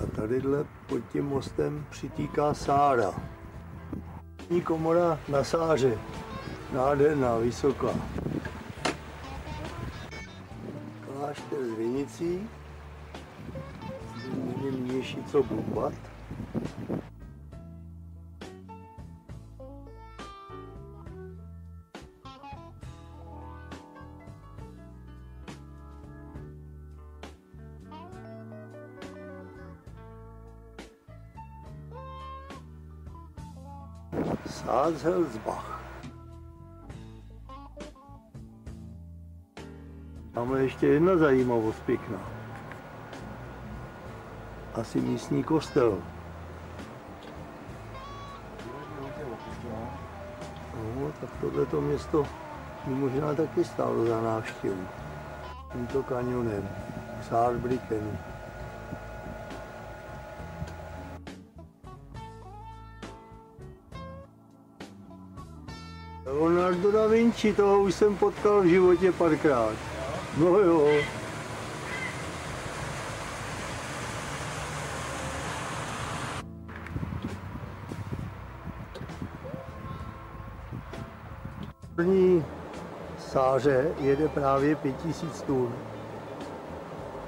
A tadyhle pod tím mostem přitíká Sára. Komora na Sáře, nádherná, vysoká. Klášter s vinicí, mnější co Bumbat. Salzelsbach. Tamhle ještě jedna zajímavost pěkná. Asi místní kostel. No, tak tohleto město by možná taky stálo za návštěvu. Tímto kanionem, Saarbrücken. Leonardo da Vinci, toho už jsem potkal v životě párkrát. No jo. První sáře jede právě 5000 tun.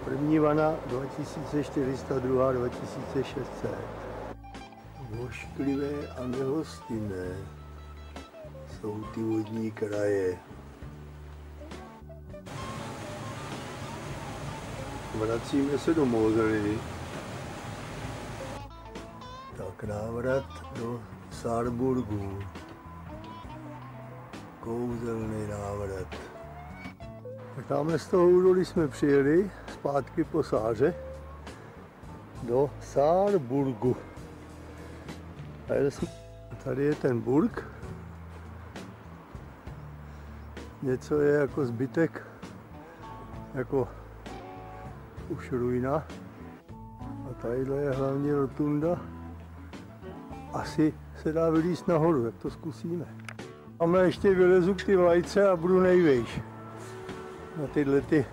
První vana 2400, druhá 2600. Ošklivé a nehostinné jsou ty vodní kraje. Vracíme se do Mosery. Tak návrat do Saarburgu. Kouzelný návrat. Tak tamhle z toho údolí jsme přijeli zpátky po Sáře do Saarburgu. Tady je ten burg. Něco je jako zbytek, jako už ruina. A tadyhle je hlavně rotunda. Asi se dá vylízt nahoru, tak to zkusíme. Máme ještě vylezu k ty vlajce a budu nejvejš. Na tyhle ty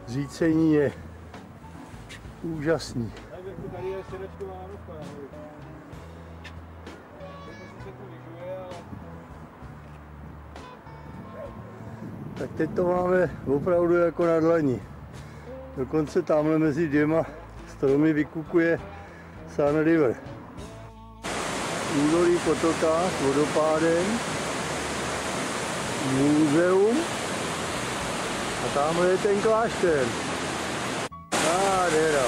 řícení je úžasný. Tady je středečková ropa. Tak teď to máme opravdu jako na dlani. Dokonce tamhle mezi dvěma stromy vykukuje Sun River. Údolí potoka s vodopádem, muzeum a tamhle je ten klášter. Nádhera.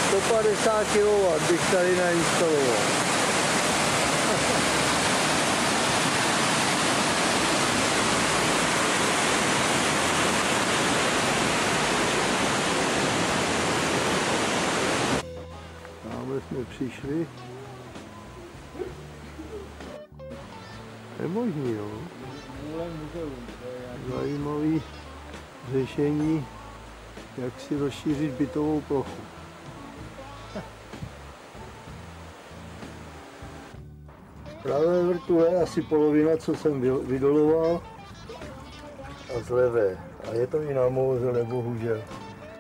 150 kW bych tady nainstaloval. Jsme přišli. Je možný, jo. Zajímavý řešení, jak si rozšířit bytovou plochu. Pravé vrtule je asi polovina, co jsem vydoloval, a z levé. A je to i na Mosele, bohužel.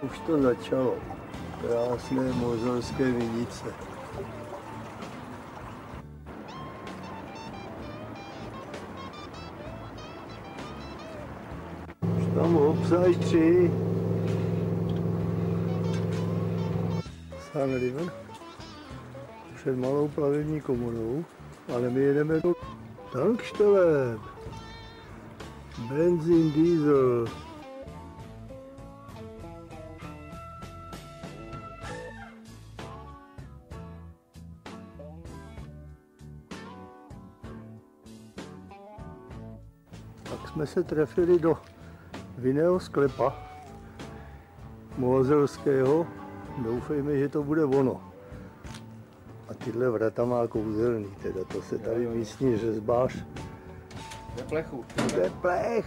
Už to začalo. Krásné moselské vinice. Už tam obsají 3. Sun River. Před malou plavební komorou, ale my jedeme do Tankstelle. Benzín, diesel. Tak jsme se trefili do vinného sklepa moselského. Doufejme, že to bude ono. A tyhle vrata má kouzelný, teda to se tady místní řezbář. Ve plechu. Ve plech!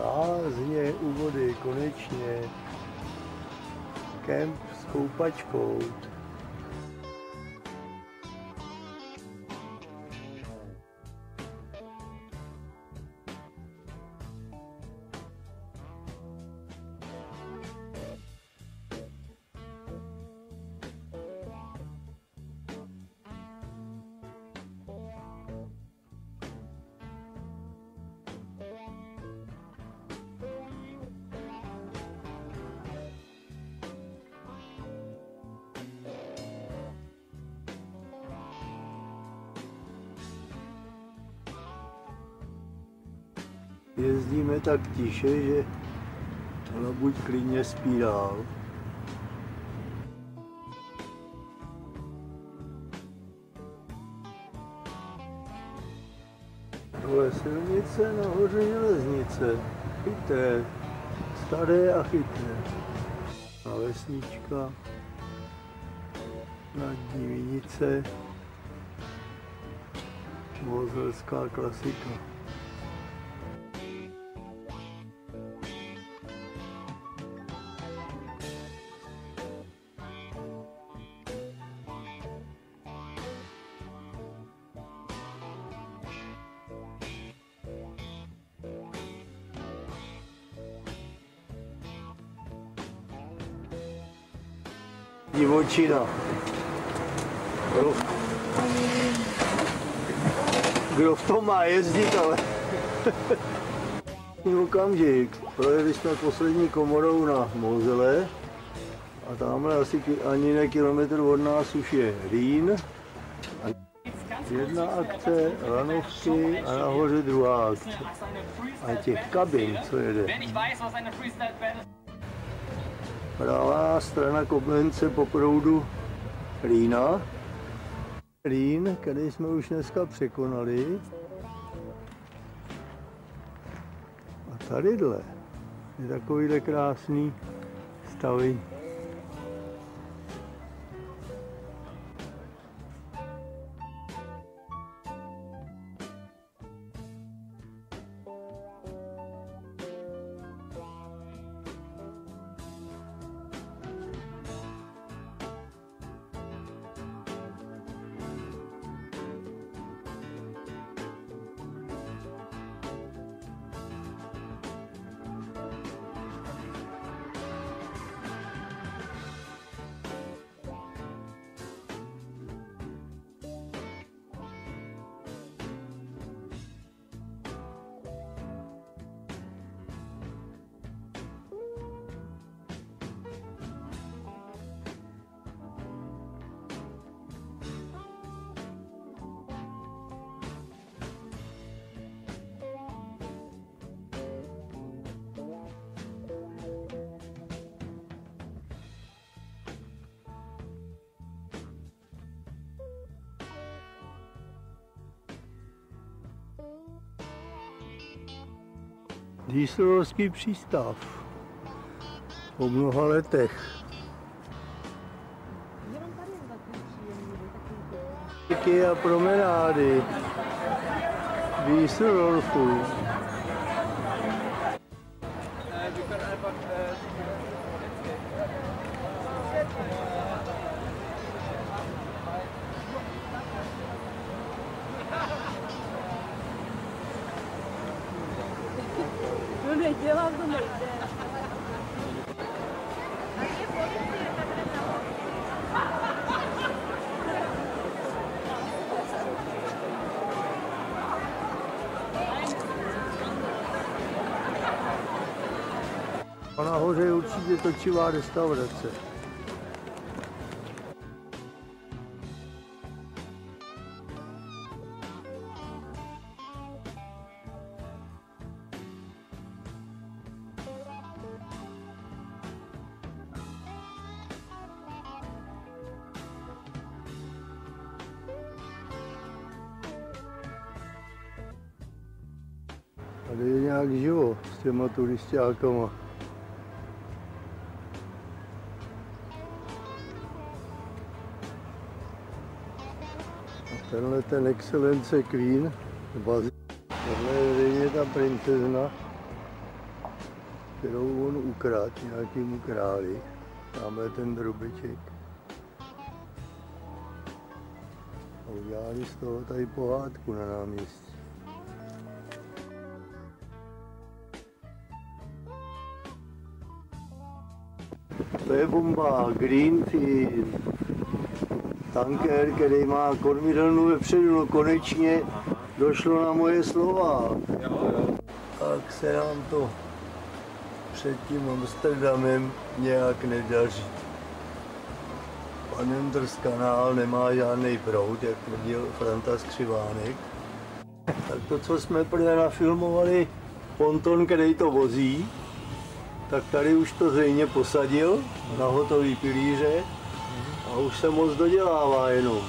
Lázně u vody, konečně. Kemp s koupačkou. Jezdíme tak tiše, že ona buď klidně spí dál. Dole silnice, nahoře železnice. Chytré, staré a chytré. A vesnička, nad ní vinice, moselská klasika. Divočina. Kdo v tom má jezdit, ale... Okamžik. Projeli jsme poslední komorou na Mosele a tamhle asi ani ne kilometr od nás už je Rýn. Jedna akce, lanovky a nahoře druhá akce. A těch kabin, co jede. Pravá strana Koblence po proudu Rýna. Rýn, který jsme už dneska překonali. A tadyhle je takovýhle krásný stavy. Dieselovský přístav po mnoha letech. A promenády Dieseldorfu. No nedělám to nejde. A nahoře je určitě točivá restaurace. Tady je nějak živo s těma turistákama. A tenhle ten Excelence Queen, bazén. Tohle je zřejmě ta princezna, kterou on ukradl nějakému králi. Tamhle ten drobeček. A udělali z toho tady pohádku na náměstí. To je bomba, Greenfield, tanker, který má kormidelnu vepředu, no konečně došlo na moje slova. Tak se nám to před tím Amsterdamem nějak nedaří. Panenders kanál nemá žádný proud, jak tvrdil Franta Skřivánek. Tak to, co jsme prvé nafilmovali, ponton, který to vozí, tak tady už to zřejmě posadil na hotový pilíře a už se moc dodělává jenom.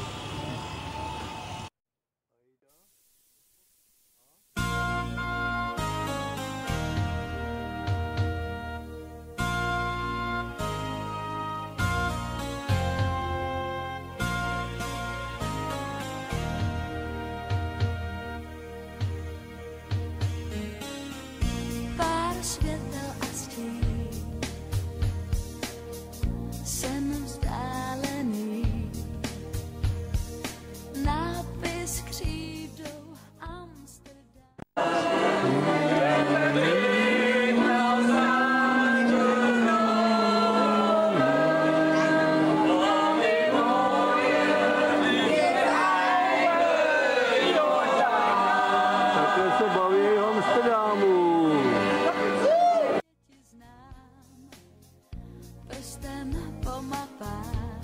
gestem po mapách.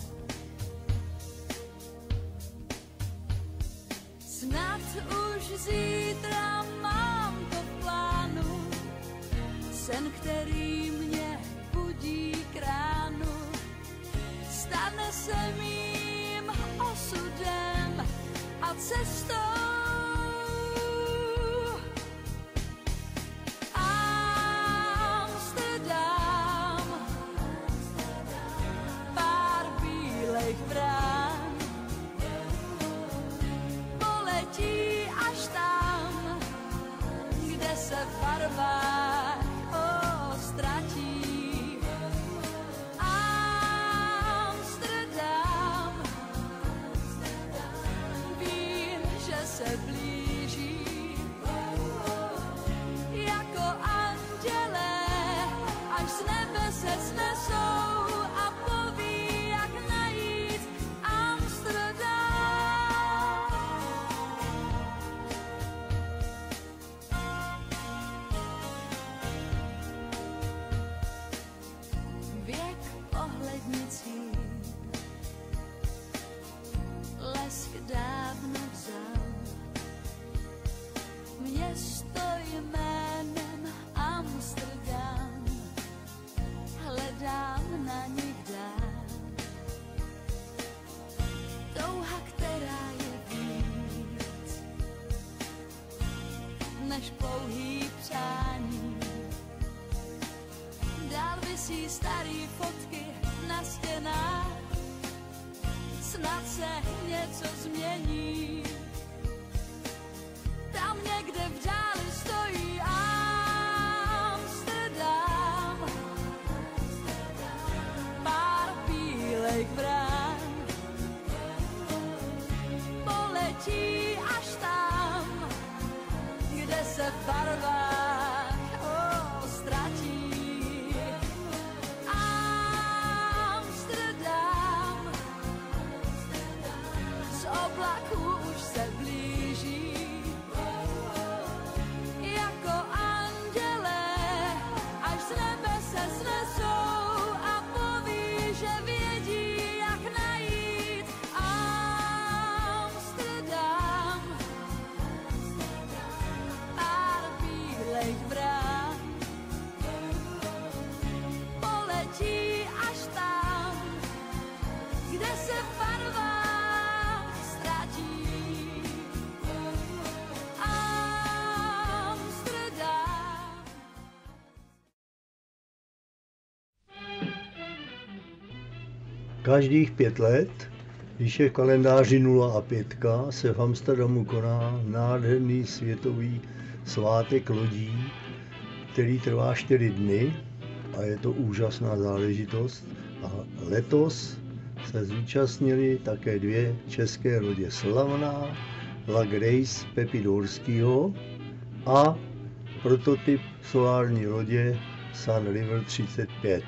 Snad už zítra mám to v plánu, sen, který mě budí k ránu, stane se mým osudem a cestou. Město jménem Amsterdam, hledám na nich dám. Touha, která je víc než pouhý přání. Dál visí starý fotky na stěnách, snad se něco změní. Tam někde v dáli stojí Amsterdam, pár bílejch brán, poletí až tam, kde se v barvách ztratí. Amsterdam, z oblaků už se blíží. Každých 5 let, když je v kalendáři 0 a 5, se v Amsterdamu koná nádherný světový svátek lodí, který trvá 4 dny a je to úžasná záležitost. A letos se zúčastnili také 2 české lodě slavná, La Grace Pepy Dorskýho a prototyp solární lodě Sun River 35.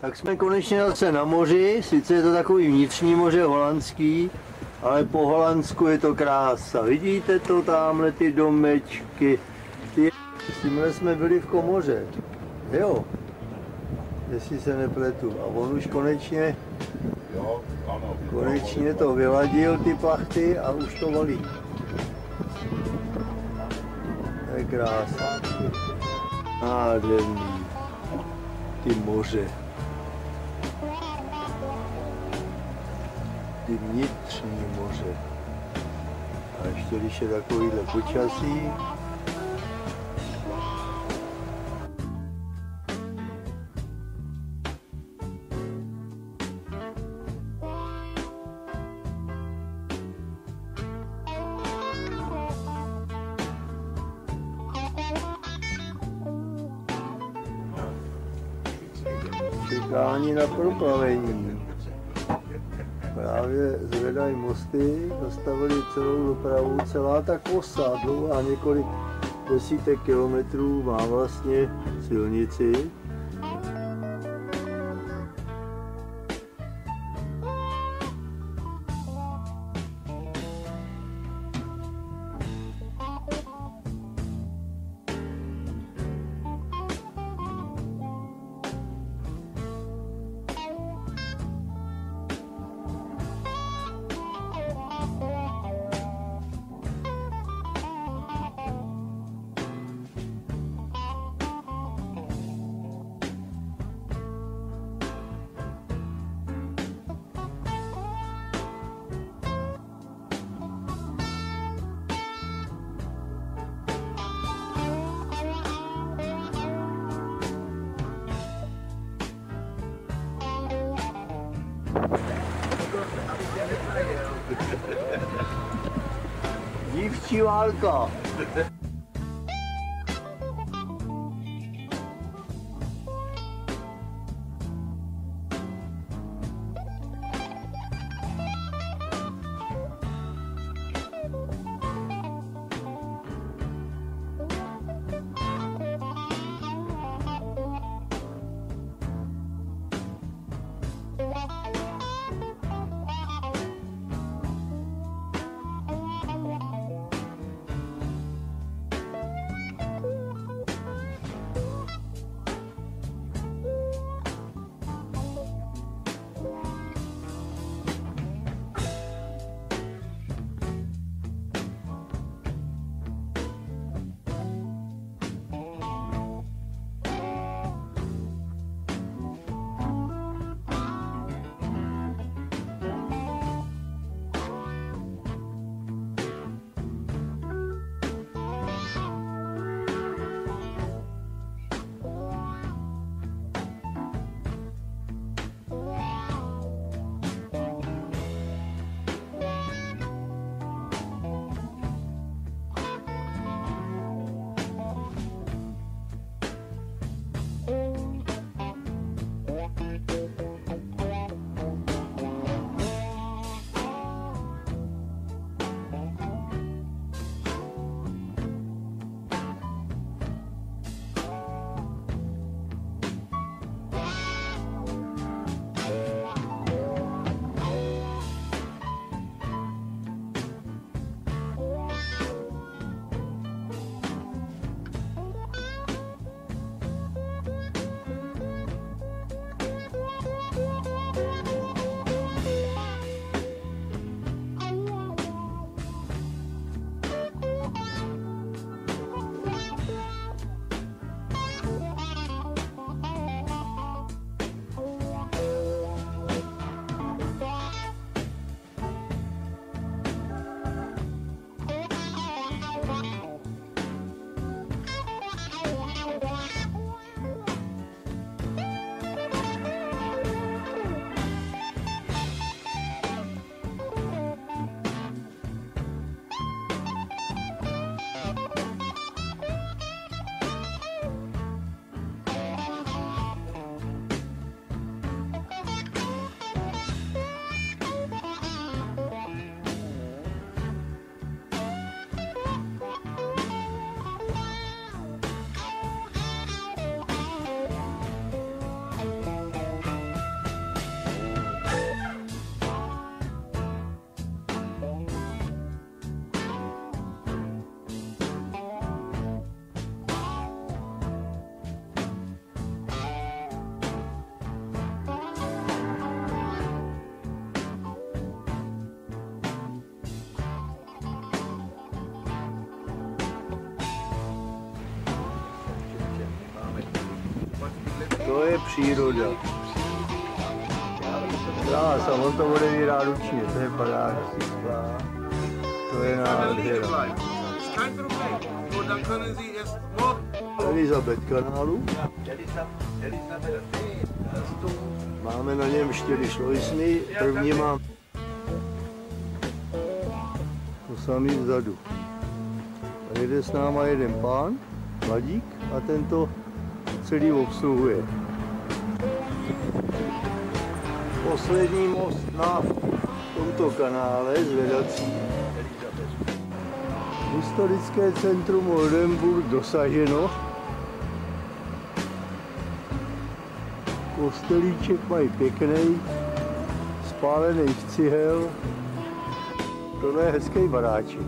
Tak jsme konečně zase na moři, sice je to takový vnitřní moře holandský, ale po Holandsku je to krása. Vidíte to tamhle, ty domečky, s tímhle jsme byli v Komoře, jo, jestli se nepletu. A on už konečně to vyladil, ty plachty, a už to volí. To je krása. Nádherný, ty moře. Ty vnitřní moře. A ještě když je takovýhle počasí, čekání na proplavení. Právě zvedají mosty, zastavili celou dopravu, celá ta kosa dlouhá několik desítek kilometrů má vlastně silnici. Dívčí válka. To je příroda. Krás, a on to odevírá ručně, to je paráda. To je nádhera. Elizabeth kanálu. Máme na něm 4 šlojsny, první mám to samý vzadu. A jede s náma jeden pán, mladík, a tento celý obsluhuje. Poslední most na tomto kanále zvedací. Historické centrum Oldenburg dosaženo. Kostelíček mají pěkný, spálených cihel. Tohle je hezký baráček.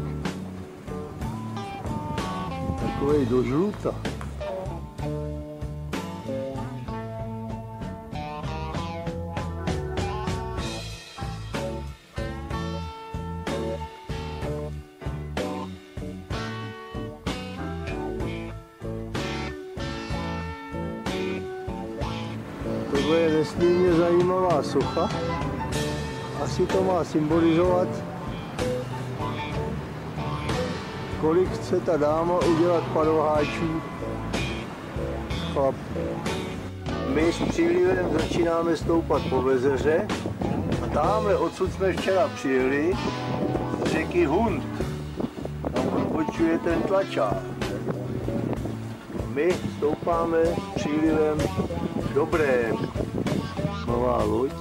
Takovej do žluta. Tohle je nesmírně zajímavá socha. Asi to má symbolizovat, kolik chce ta dáma udělat paroháčů chlap. My s přílivem začínáme stoupat po Vezeře a tamhle odsud jsme včera přijeli z řeky Hund. Tam odbočuje ten tlačák. My stoupáme přílivem Dobrém. Nová loď.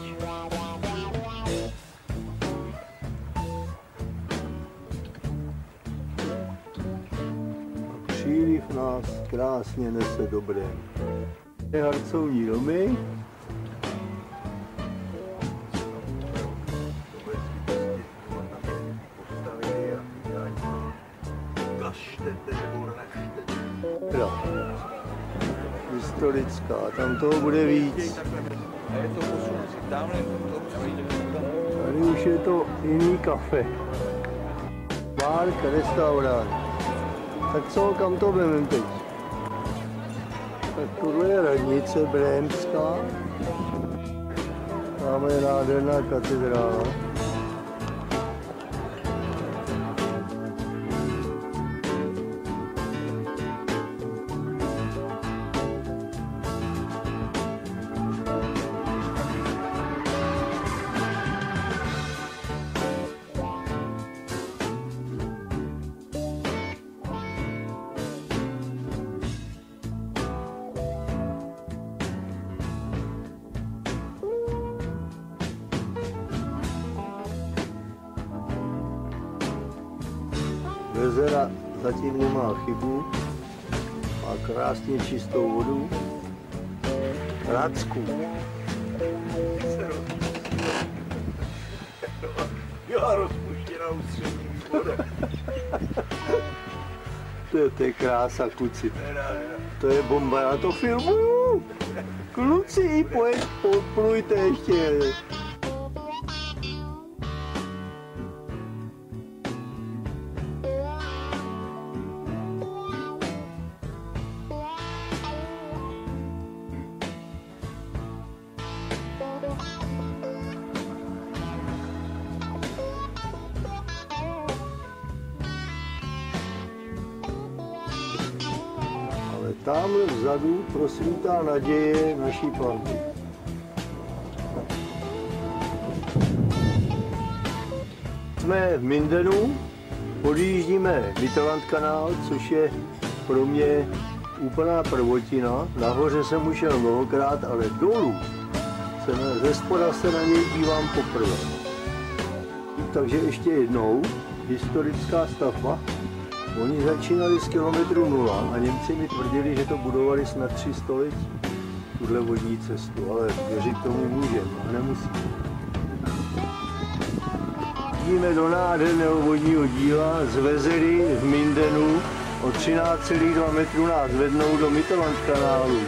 Příliv nás krásně nese Dobrém. Harcovní domy. Historická, tam toho bude víc. Tady už je to jiný kafe. Bárka, restaurant. Tak co, kam to jdeme teď? Tak tohle je radnice Brémská. Tam je nádherná katedrála. Vezera zatím nemá chybu, má krásně čistou vodu. Radsku. Jo, rozpuštěná ústřední voda. To je krása, kluci. To je bomba, já to filmuju. Kluci, plujte ještě. Tamhle vzadu prosvítá naděje naší planty. Jsme v Mindenu, podjíždíme Mittellandkanál, což je pro mě úplná prvotina. Nahoře jsem už jel mnohokrát, ale dolů ze spoda se na něj dívám poprvé. Takže ještě jednou, historická stavba. Oni začínali z kilometru 0 a Němci mi tvrdili, že to budovali snad 3 století, tuhle vodní cestu, ale věřit tomu můžeme, a nemusíme. Jdeme do nádherného vodního díla z Vezery v Mindenu, o 13,2 metru nás vednou do Mittellandkanálu.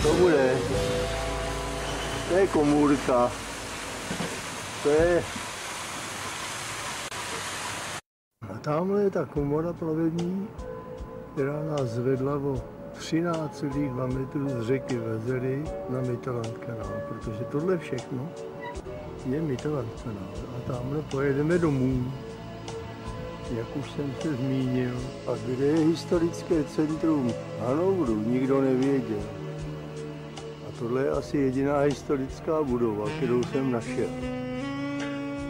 To bude, to je komůrka, to je. A tamhle je ta komora plavební, která nás zvedla o 13,2 metrů z řeky Vezery na Mittelland kanál, protože tohle všechno je Mittelland kanál. A tamhle pojedeme domů, jak už jsem se zmínil. A kde je historické centrum Hannoveru, nikdo nevěděl. A tohle je asi jediná historická budova, kterou jsem našel.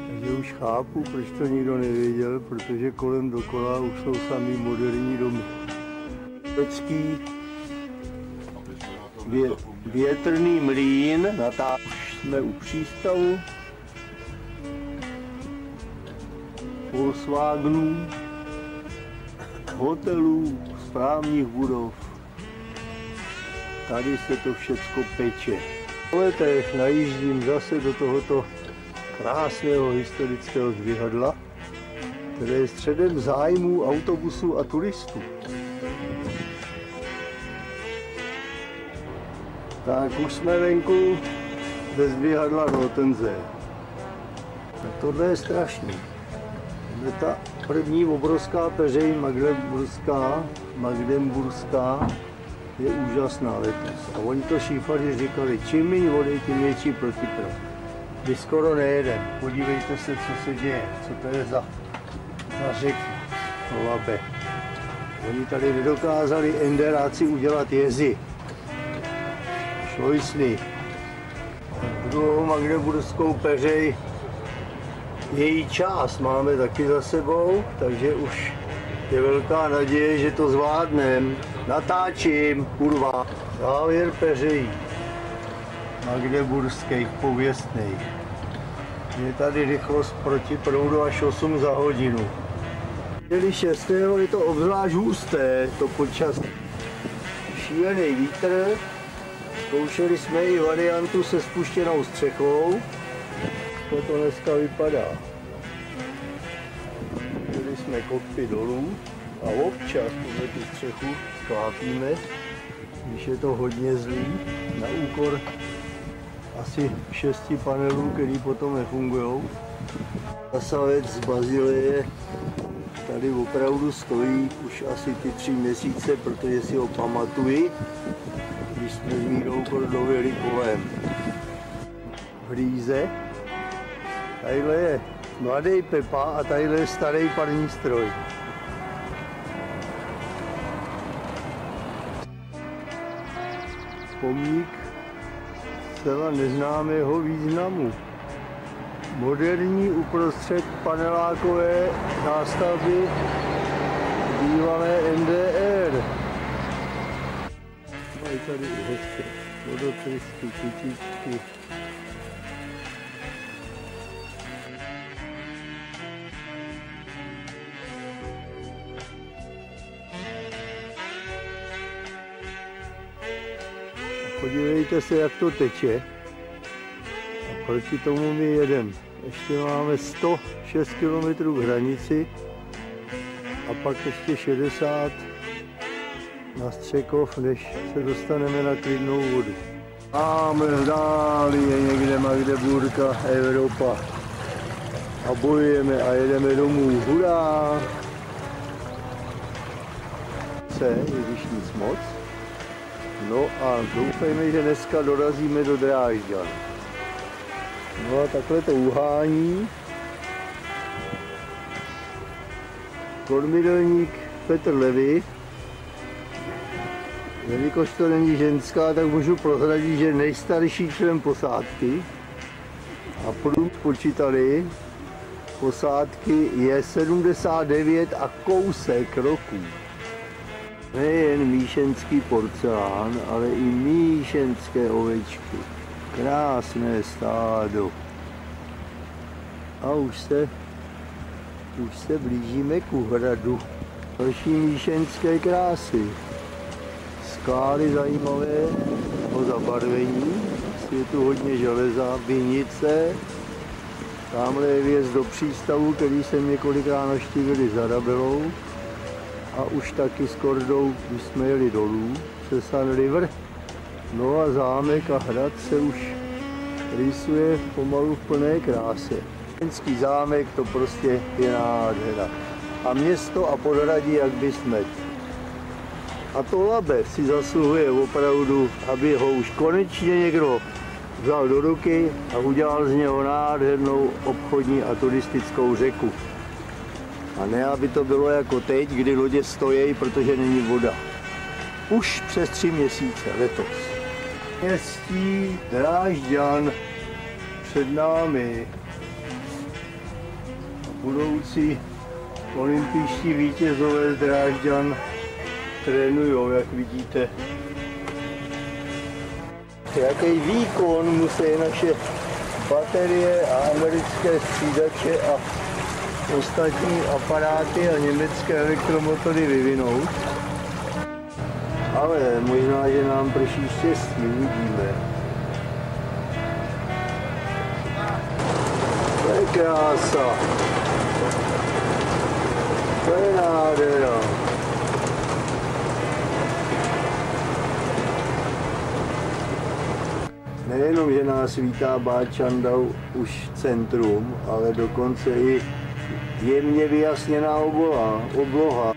Takže už chápu, proč to nikdo nevěděl, protože kolem dokola už jsou samý moderní domy. Větrný mlýn, už jsme u přístavu, Volkswagenů, hotelů, správních budov. Tady se to všecko peče. Po letech najíždím zase do tohoto krásného historického zvýhadla, které je středem zájmu autobusů a turistů. Tak už jsme venku ze zvýhadla Rotense. Tohle je strašný. Ta první obrovská peřeji Magdeburská je úžasná letos. A oni to šífaři říkali, čím méně vody, tím větší protiprav. Vy skoro nejedem. Podívejte se, co se děje, co to je za řeku Labe. Oni tady nedokázali enderáci udělat jezy. Šlojsny. Druhou Magdeburskou peřej, její část máme taky za sebou, takže už je velká naděje, že to zvládnem. Natáčím, kurva. Závěr peřejí magdeburských pověstných. Je tady rychlost proti proudu až 8 za hodinu. Když 6. je to obzvlášť husté, to počasí. Šílený vítr. Zkoušeli jsme i variantu se spuštěnou střechou. Jak to dneska vypadá. Měli jsme kokpit dolů a občas tuhle tu střechu sklápíme, když je to hodně zlý, na úkor asi 6 panelů, který potom nefungují. Krasavec z Bazileje tady opravdu stojí už asi ty 3 měsíce, protože si ho pamatuji, když jsme s Mírou dojeli kolem. V Hlíze. Tadyhle je mladý Pepa a tadyhle je starý parní stroj. Pomník zcela neznámého významu. Moderní uprostřed panelákové nástavby bývalé NDR. Mají tady i hezké vodotrysky, kytičky. Podívejte se, jak to teče. A proti tomu my jedeme. Ještě máme 106 km hranici a pak ještě 60 na Střekov, než se dostaneme na klidnou vodu. Máme v dáli je někde Magdeburka, Evropa. A bojujeme a jedeme domů. Hurá! Když nic moc. No a doufejme, že dneska dorazíme do Drážďan. No a takhle to uhání. Kormidelník Petr Levy. Jelikož to není ženská, tak můžu prozradit, že nejstarší člen posádky. A prům počítali, posádky je 79 a kousek roků. Nejen míšenský porcelán, ale i míšenské ovečky. Krásné stádo. A už se blížíme k hradu. Další míšenské krásy. Skály zajímavé o zabarvení. Je tu hodně železa, vinice. Tamhle je vjezd do přístavu, který jsem několikrát navštívili za Rabelou. A už taky s Kordou, když jsme jeli dolů, přes Sun River. No a zámek a hrad se už rýsuje pomalu v plné kráse. Jenský zámek, to prostě je nádhera. A město a podhradí jak by smet. A to Labe si zasluhuje opravdu, aby ho už konečně někdo vzal do ruky a udělal z něho nádhernou obchodní a turistickou řeku. A ne, aby to bylo jako teď, kdy lodě stojí, protože není voda. Už přes 3 měsíce letos. Městí Drážďan před námi. A budoucí olympijští vítězové z Drážďan trénujou, jak vidíte. Jaký výkon musí naše baterie a americké střídače a ostatní aparáty a německé elektromotory vyvinout. Ale možná, že nám prší štěstí, uvidíme. To je krása. To je nádhera. Nejenom, že nás vítá Báčandau už centrum, ale dokonce i jemně vyjasněná obloha.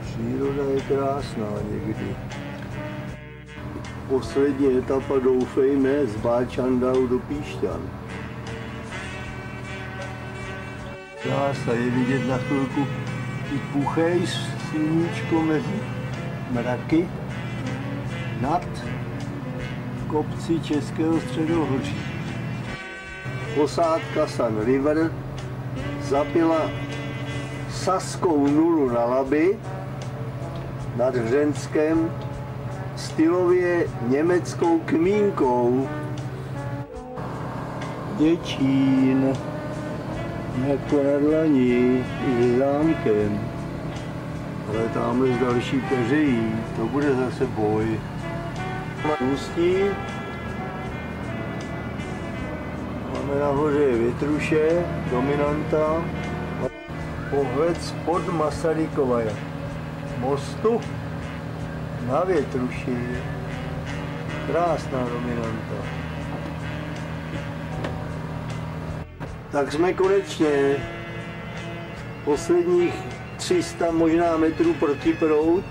Příroda je krásná někdy. Poslední etapa, doufejme, z Báčandau do Píšťan. Krása, je vidět na chvilku i puchej sluníčko mezi mraky nad kopci Českého středohoří. Posádka Sun River zapila saskou nulu na Labi nad Hřenskem stylově německou kmínkou. Děčín jako na dlani i zámkem. Ale tamhle z další peřejí, to bude zase boj. Ústí. Máme nahoře Větruše, dominanta. Pohled spod Masarykova mostu na Větruši. Krásná dominanta. Tak jsme konečně posledních 300 možná metrů protiproud,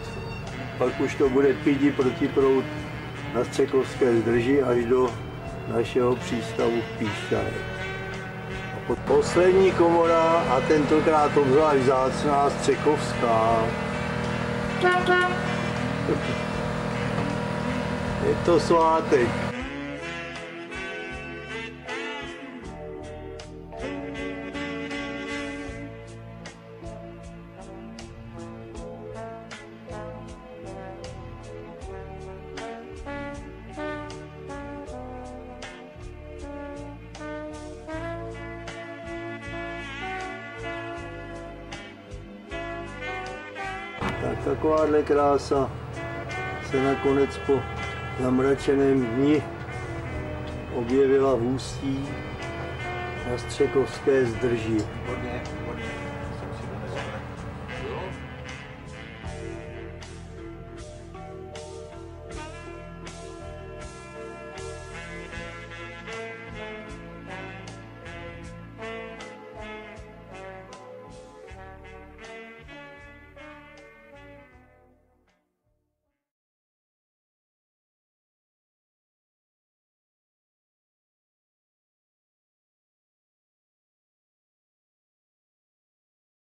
pak už to bude pidi protiproud na Střekovské zdrži až do našeho přístavu v Píšťanech. Poslední komora a tentokrát obzvlášť vzácná Střekovská. Je to svátek. Tak takováhle krása se nakonec po zamračeném dni objevila v Ústí na Střekovské zdrži. Hodně.